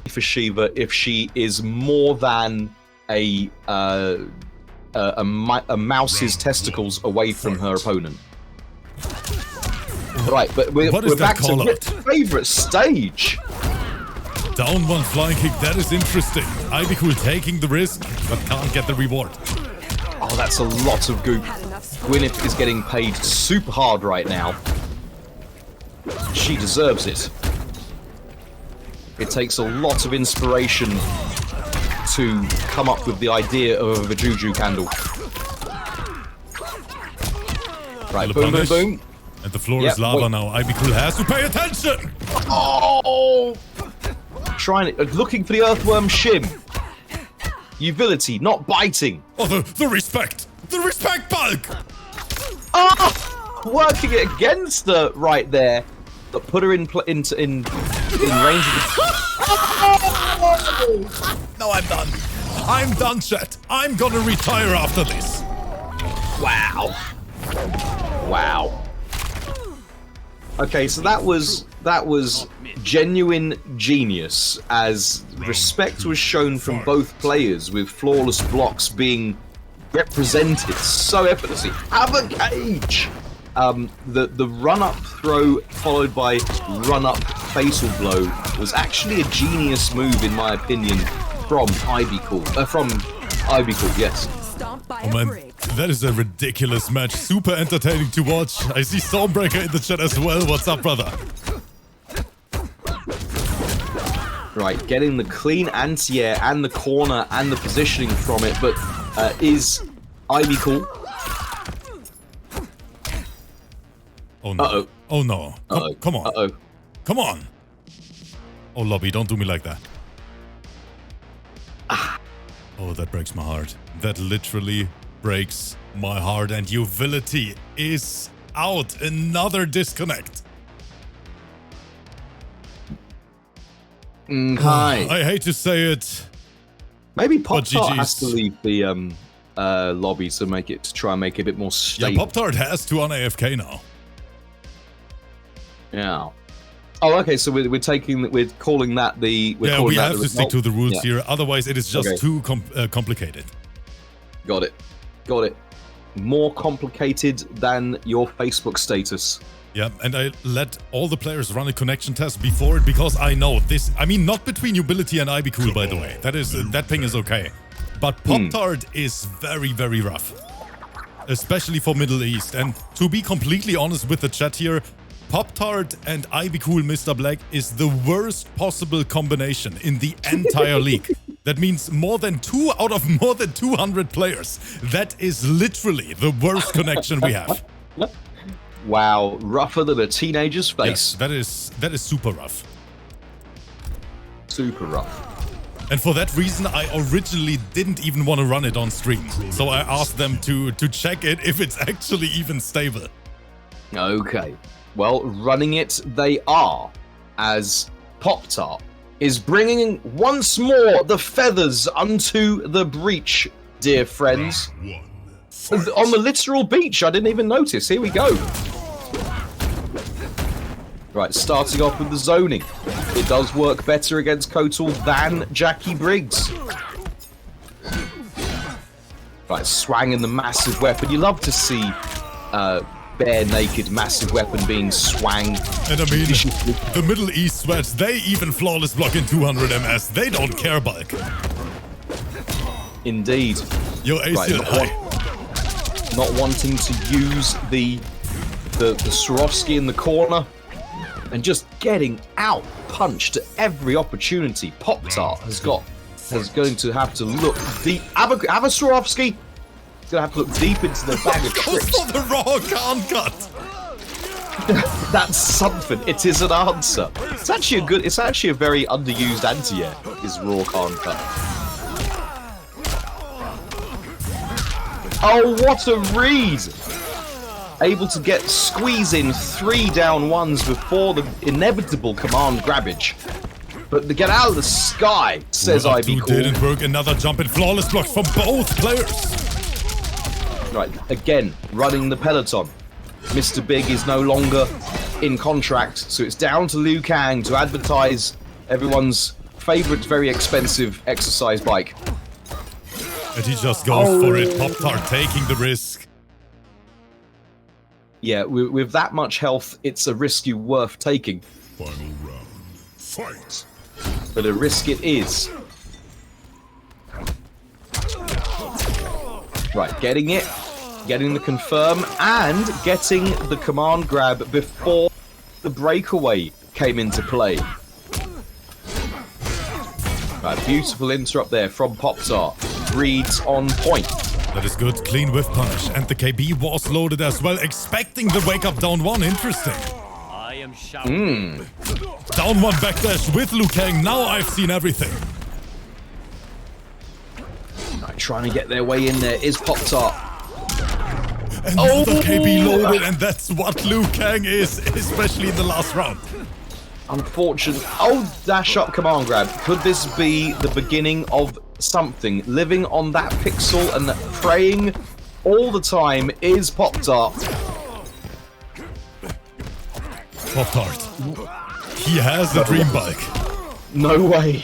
For Shiva, if she is more than a mouse's testicles away from her opponent. Right, but we're back to my favourite stage. Down one flying kick, that is interesting. IBECOOL taking the risk, but can't get the reward. Oh, that's a lot of goop. Gwyneth is getting paid super hard right now. She deserves it. It takes a lot of inspiration to come up with the idea of a Juju candle. Right, boom, boom, boom. And the floor is lava now. IBECOOL has to pay attention! Oh! Trying it, looking for the earthworm shim. Uvility, not biting. Oh, the respect! The respect bulk! Oh! Working it against her right there. But put her in range of the... No, I'm done. I'm done, chat. I'm gonna retire after this. Wow. Wow. Okay, so that was genuine genius, as respect was shown from both players, with flawless blocks being represented so effortlessly. Have a cage! The run-up throw followed by run-up fatal blow was actually a genius move, in my opinion, from IBECOOL. Yes. Oh man, that is a ridiculous match. Super entertaining to watch. I see Stormbreaker in the chat as well. What's up, brother? Right, getting the clean anti-air and the corner and the positioning from it, but is IBECOOL. Oh no. Uh-oh. Oh no. Come on. Uh-oh. Come on. Oh, Lobby, don't do me like that. Oh, that breaks my heart. That literally breaks my heart. And Uvility is out. Another disconnect. Hi. I hate to say it. Maybe POPTART has to leave the lobby to try and make it a bit more stable. Yeah, POPTART has to on AFK now. Yeah. Oh, okay. So we're calling that the. We have to stick to the rules here. Otherwise, it is just too complicated. Got it. More complicated than your Facebook status. Yeah, and I let all the players run a connection test before it because I know this. I mean, not between Uvility and IBECOOL, by the way. That thing is okay, but POPTART is very, very rough, especially for Middle East. And to be completely honest with the chat here, POPTART and IBECOOL Mr. Black is the worst possible combination in the entire league. That means more than 2 out of more than 200 players. That is literally the worst connection we have. Wow, rougher than a teenager's face. Yes, that is super rough. Super rough. And for that reason, I originally didn't even want to run it on stream. So I asked them to check it if it's actually even stable. Okay. Well, running it they are, as POPTART is bringing once more the feathers unto the breach, dear friends. On the literal beach, I didn't even notice. Here we go. Right, starting off with the zoning. It does work better against Kotal than Jackie Briggs. Right, swanging the massive weapon. You love to see bare naked massive weapon being swanged. And I mean, the Middle East sweats, they even flawless block in 200 MS. They don't care, bulk. Indeed. Yo, ACL, right, not wanting to use the Swarovski in the corner and just getting out punched at every opportunity. POPTART is going to have to look deep. Have a Swarovski. Gonna have to look deep into the bag of tricks. For the raw can't cut. That's something. It is an answer. It's actually a very underused anti-air. Is raw can't cut. Oh, what a read! able to squeeze in 3 down ones before the inevitable command grabbage. But to get out of the sky, says IBECOOL. Didn't work. Another jump and flawless blocks from both players. Right, again, running the peloton. Mr. Big is no longer in contract, so it's down to Liu Kang to advertise everyone's favourite, very expensive exercise bike. And he just goes for it. POPTART taking the risk. Yeah, with that much health, it's a risk worth taking. Final round. Fight. But a risk it is. Right, getting the confirm, and getting the command grab before the breakaway came into play. Right, beautiful interrupt there from POPTART. Reads on point. That is good. Clean whiff punish. And the KB was loaded as well, expecting the wake up down 1. Interesting. I am shouting. Down 1 backdash with Liu Kang. Now I've seen everything. Right, trying to get their way in there is POPTART. Another KB loaded, and that's what Liu Kang is, especially in the last round. Unfortunate. Dash up command grab. Could this be the beginning of something? Living on that pixel and praying all the time is POPTART. POPTART. He has the dream bike. No way.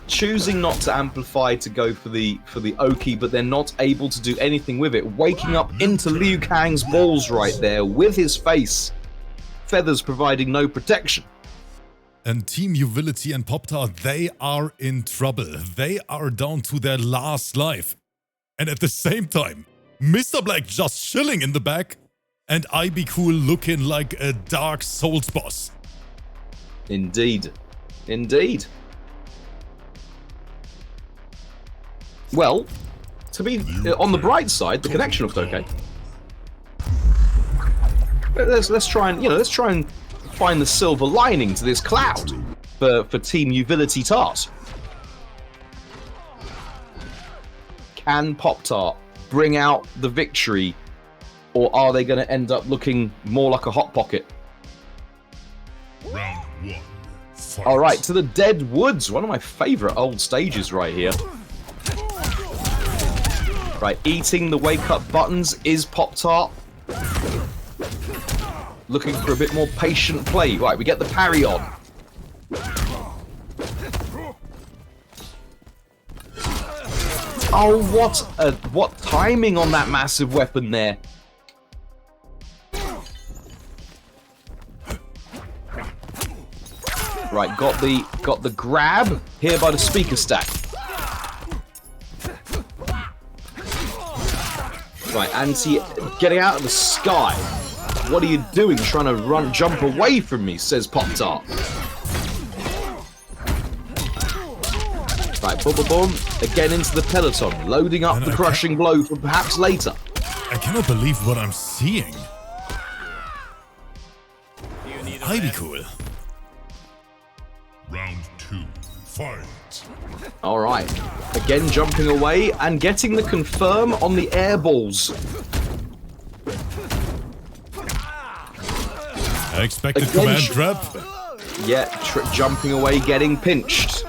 Choosing not to amplify to go for the Oki, but they're not able to do anything with it. Waking up into Liu Kang's balls right there with his face. Feathers providing no protection. And Team YUVILITY and POPTART, they are in trouble. They are down to their last life. And at the same time, Mr. Black just chilling in the back, and IBECOOL looking like a Dark Souls boss. Indeed. Indeed. Well, to be on the bright side, the connection looked okay. Let's try and find the silver lining to this cloud for Team YUVILITY Tart. Can POPTART bring out the victory, or are they going to end up looking more like a hot pocket? Round 1. Fight. All right, to the Dead Woods, one of my favourite old stages right here. Right, eating the wake-up buttons is POPTART. Looking for a bit more patient play. Right, we get the parry on. Oh, what timing on that massive weapon there. Right, got the grab here by the speaker stack. Right, Anti getting out of the sky. What are you doing trying to jump away from me, says POPTART. Right, boom, boom, boom. Again into the peloton, loading up the crushing blow for perhaps later. I cannot believe what I'm seeing. IBECOOL. Round 2. Fight. All right. Again, jumping away and getting the confirm on the air balls. I expected command grab. Yeah, jumping away, getting pinched.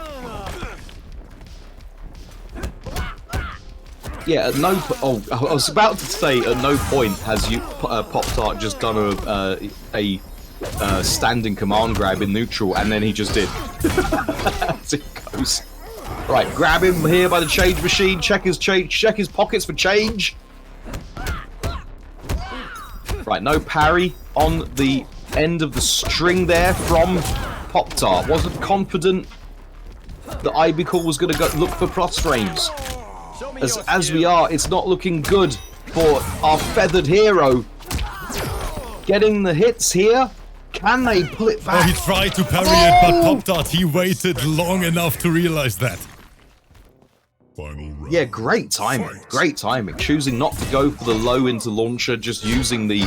Yeah, at no I was about to say at no point has POPTART just done a standing command grab in neutral, and then he just did. As it goes. Right, grab him here by the change machine. Check his pockets for change. Right, no parry on the end of the string there from POPTART. Wasn't confident that IBECOOL was going to look for plus frames. As we are, it's not looking good for our feathered hero. Getting the hits here. Can they pull it back? Oh, he tried to parry it, but POPTART, he waited long enough to realize that. Final round. Yeah, great timing. Fight. Great timing. Choosing not to go for the low into launcher, just using the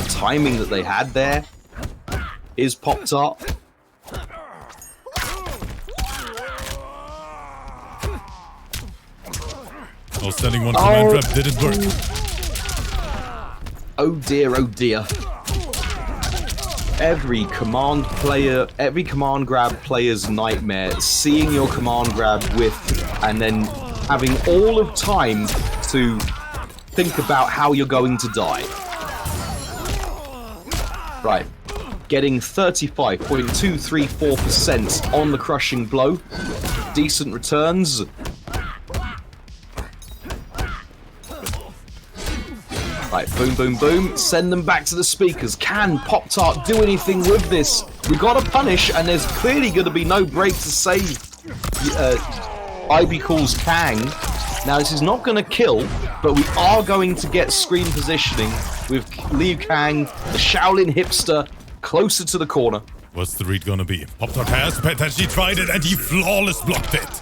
timing that they had there is POPTART. Oh, standing one command grab didn't work. Oh dear, oh dear. Every command grab player's nightmare, seeing your command grab with, and then having all of time to think about how you're going to die. Right. Getting 35.234% on the crushing blow. Decent returns. Right, boom, boom, boom. Send them back to the speakers. Can POPTART do anything with this? We gotta punish, and there's clearly gonna be no break to save IBECOOL's KANG. Now, this is not gonna kill, but we are going to get screen positioning with Liu Kang, the Shaolin hipster, closer to the corner. What's the read gonna be? POPTART has potentially tried it, and he flawless blocked it.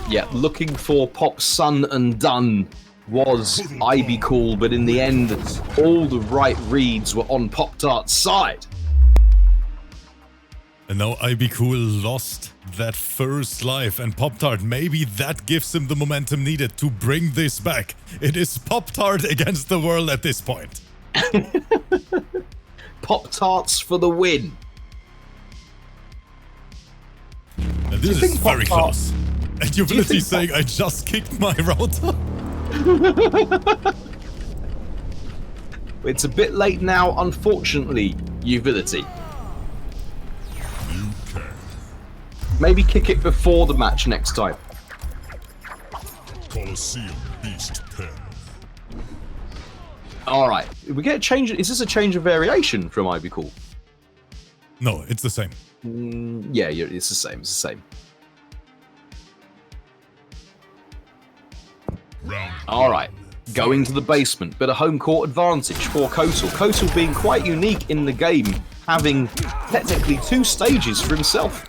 Yeah, looking for Pop Sun and Done was IBECOOL, but in the end, all the right reads were on POPTART's side. And now IBECOOL lost that first life, and POPTART, maybe that gives him the momentum needed to bring this back. It is POPTART against the world at this point. POPTARTs for the win. And this is very close. And YUVILITY saying, I just kicked my router. It's a bit late now, unfortunately, YUVILITY. Maybe kick it before the match next time. Colosseum Beast Pen. Alright, we get a change. Is this a change of variation from IBECOOL? No, it's the same. Yeah, it's the same. It's the same. Alright, going to the basement, but a home court advantage for KOTL. KOTL being quite unique in the game, having technically 2 stages for himself.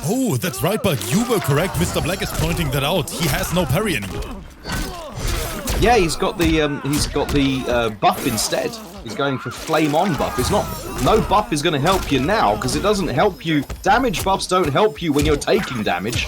Oh, that's right, but you were correct. Mr. Black is pointing that out. He has no parry anymore. Yeah, he's got the buff instead. He's going for flame on buff. It's not. No buff is going to help you now because it doesn't help you. Damage buffs don't help you when you're taking damage.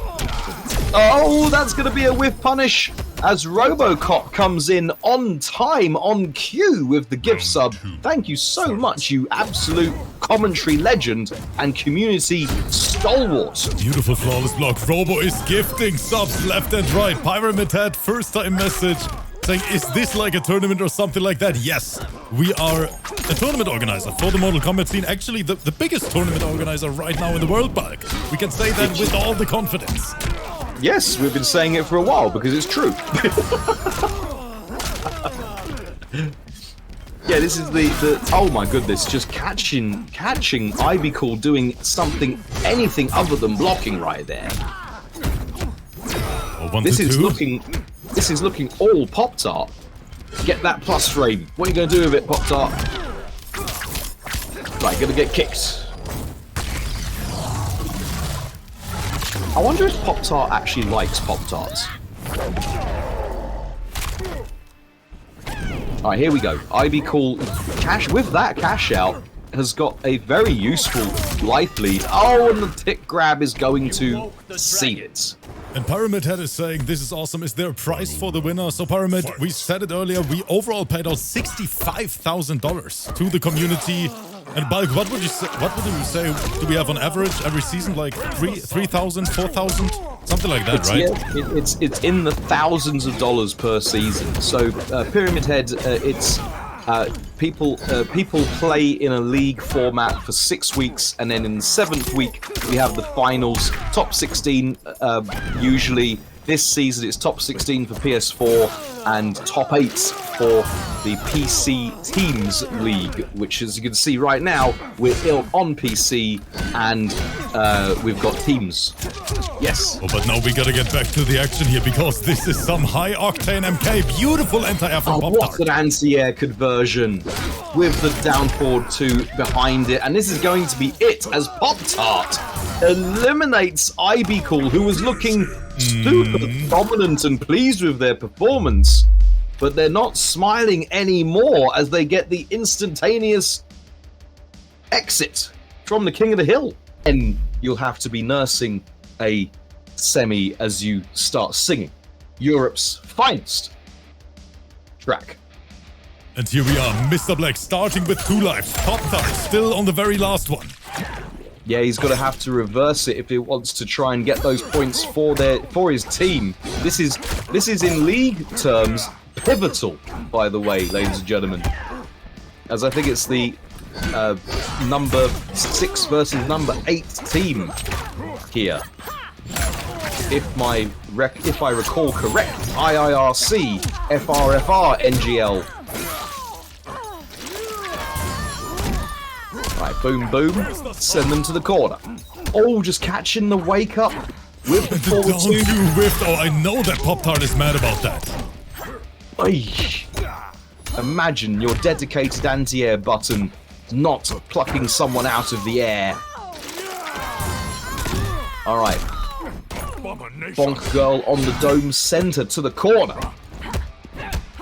Oh, that's going to be a whiff punish as RoboCop comes in on time, on cue with the gift sub. Thank you so much, you absolute commentary legend and community stalwart. Beautiful flawless block. Robo is gifting subs left and right. Pyramid Head, first time message saying, is this like a tournament or something like that? Yes, we are a tournament organizer for the Mortal Kombat scene. Actually, the biggest tournament organizer right now in the world, Bulk. We can say that with all the confidence. Yes, we've been saying it for a while because it's true. Yeah, this is the oh my goodness, just catching IBECOOL doing something, anything other than blocking right there. Oh, this is looking all POPTART. Get that plus frame. What are you going to do with it, POPTART? Right, gonna get kicked. I wonder if POPTART actually likes Pop-Tarts. Alright, here we go. IBECOOL cash with that cash out has got a very useful life lead. Oh, and the tick grab is going to see it. And Pyramid Head is saying, this is awesome. Is there a prize for the winner? So Pyramid, we said it earlier, we overall paid out $65,000 to the community. And Bulk, what would you say do we have on average every season? Like 3,000, 4,000? Something like that, right? Yeah, it's in the thousands of dollars per season. So Pyramid Head, it's people play in a league format for 6 weeks, and then in the 7th week we have the finals, top 16 usually. This season it's top 16 for PS4 and top 8 for the PC Teams League, which, as you can see right now, we're on PC and we've got teams. Yes. Oh, but now we gotta get back to the action here because this is some high-octane MK. Beautiful anti-air from POPTART. What an anti-air conversion with the down forward 2 behind it. And this is going to be it as POPTART eliminates IBECOOL, who was looking super dominant and pleased with their performance. But they're not smiling anymore as they get the instantaneous exit from the King of the Hill. And you'll have to be nursing a semi as you start singing Europe's finest track. And here we are, Mr. Black starting with 2 lives. POPTART still on the very last one. Yeah, he's going to have to reverse it if he wants to try and get those points for his team. This is in league terms pivotal, by the way, ladies and gentlemen. As I think it's the number 6 versus number 8 team here. If I recall correct, IIRC, FRFR, NGL. Right, boom, boom. Send them to the corner. Oh, just catching the wake up. Whip it forward Don't you whiffed. Oh, I know that POPTART is mad about that. Oy. Imagine your dedicated anti-air button not plucking someone out of the air. Alright. Bonk Girl on the dome center to the corner.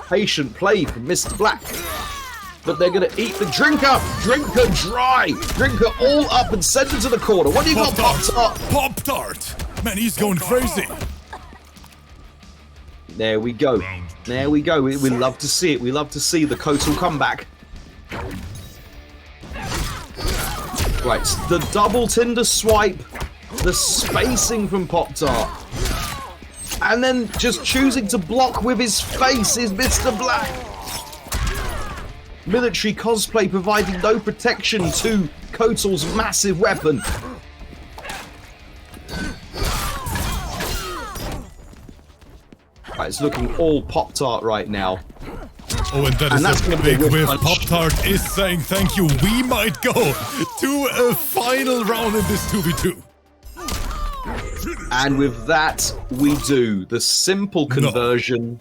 Patient play from Mr. Black. But they're going to eat the drink up. Drink her dry. Drink her all up and send her to the corner. What do you got, POPTART? POPTART! Man, he's going crazy. There we go. There we go. We love to see it. We love to see the Kotal comeback. Right, the double Tinder swipe. The spacing from POPTART. And then just choosing to block with his face is Mr. Black. Military cosplay providing no protection to Kotal's massive weapon. Right, it's looking all POPTART right now. Oh, and that's a big whiff. POPTART is saying thank you. We might go to a final round in this 2v2. And with that, we do the simple conversion.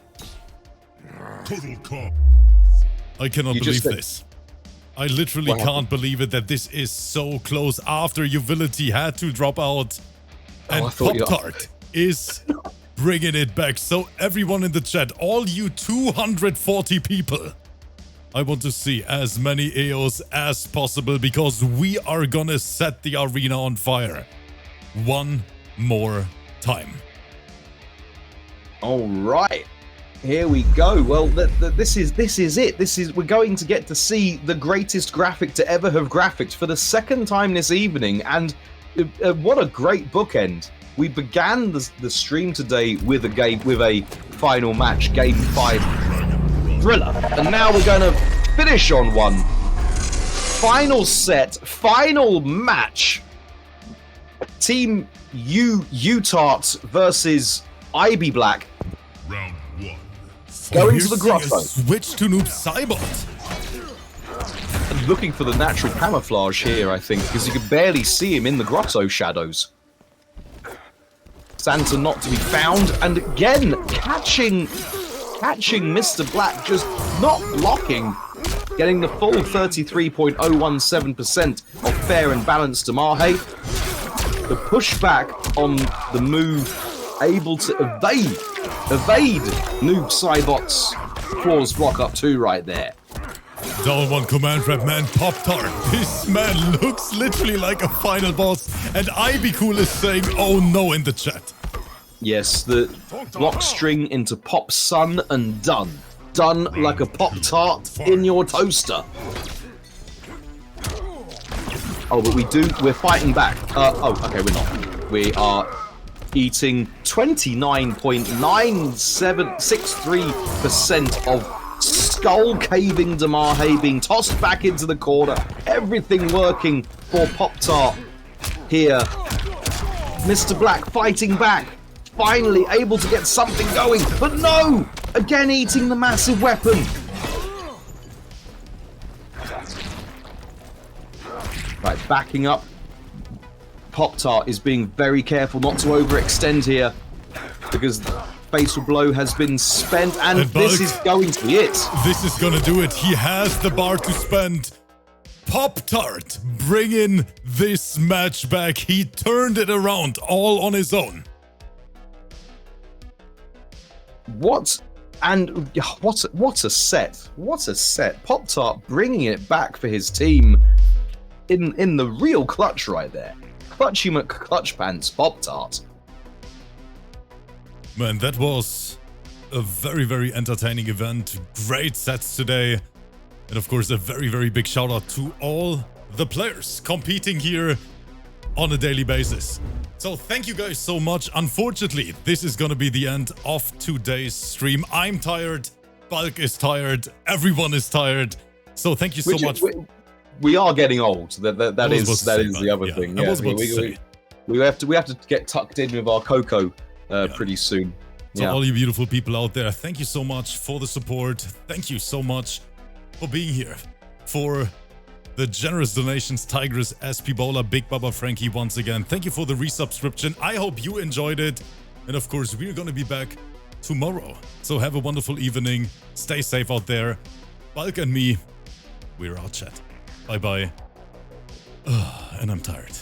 Total I cannot believe this. I literally can't believe it that this is so close after YUVILITY had to drop out. And POPTART is bringing it back. So everyone in the chat, all you 240 people, I want to see as many AOs as possible because we are gonna set the arena on fire one more time. All right. Here we go. Well, this is it. We're going to get to see the greatest graphic to ever have graphicked for the second time this evening, and what a great bookend. We began the stream today with a final match, Game 5 thriller, and now we're going to finish on one. Final set, final match. Team UTART versus IBECOOL. Round 1. Going to the grotto. Switch to Noob Cybot. Looking for the natural camouflage here, I think, because you can barely see him in the grotto shadows. Santa not to be found, and again, catching Mr. Black, just not blocking, getting the full 33.017% of fair and balanced Damahe. The pushback on the move, able to evade Noob Cybot's claws block up 2 right there. Down 1 command rep, man. POPTART. This man looks literally like a final boss, and IBECOOL is saying, oh no, in the chat. Yes, the block string into Pop Sun and done. Done like a Pop-Tart in your toaster. Oh, but we're fighting back. Okay, we're not. We are eating 29.9763% of skull caving Damahe being tossed back into the corner. Everything working for POPTART here. Mr. Black fighting back. Finally able to get something going, but no! Again eating the massive weapon. Right, backing up. POPTART is being very careful not to overextend here because fatal blow has been spent, and this is going to be it. This is gonna do it. He has the bar to spend. POPTART bringing this match back. He turned it around all on his own. What a set. What a set. POPTART bringing it back for his team in the real clutch right there. Clutchy McClutch Pants, POPTART. Man, that was a very, very entertaining event. Great sets today. And of course, a very, very big shout out to all the players competing here on a daily basis. So thank you guys so much. Unfortunately, this is gonna be the end of today's stream. I'm tired, Bulk is tired, everyone is tired. So thank you so much. We are getting old. That is the other thing. I was about to say. We have to get tucked in with our cocoa pretty soon. So all you beautiful people out there, thank you so much for the support. Thank you so much for being here. For the generous donations, Tigress, SP Bowler, Big Baba Frankie, once again. Thank you for the resubscription. I hope you enjoyed it. And of course, we're gonna be back tomorrow. So have a wonderful evening. Stay safe out there. Bulk and me, we're out, chat. Bye-bye. And I'm tired.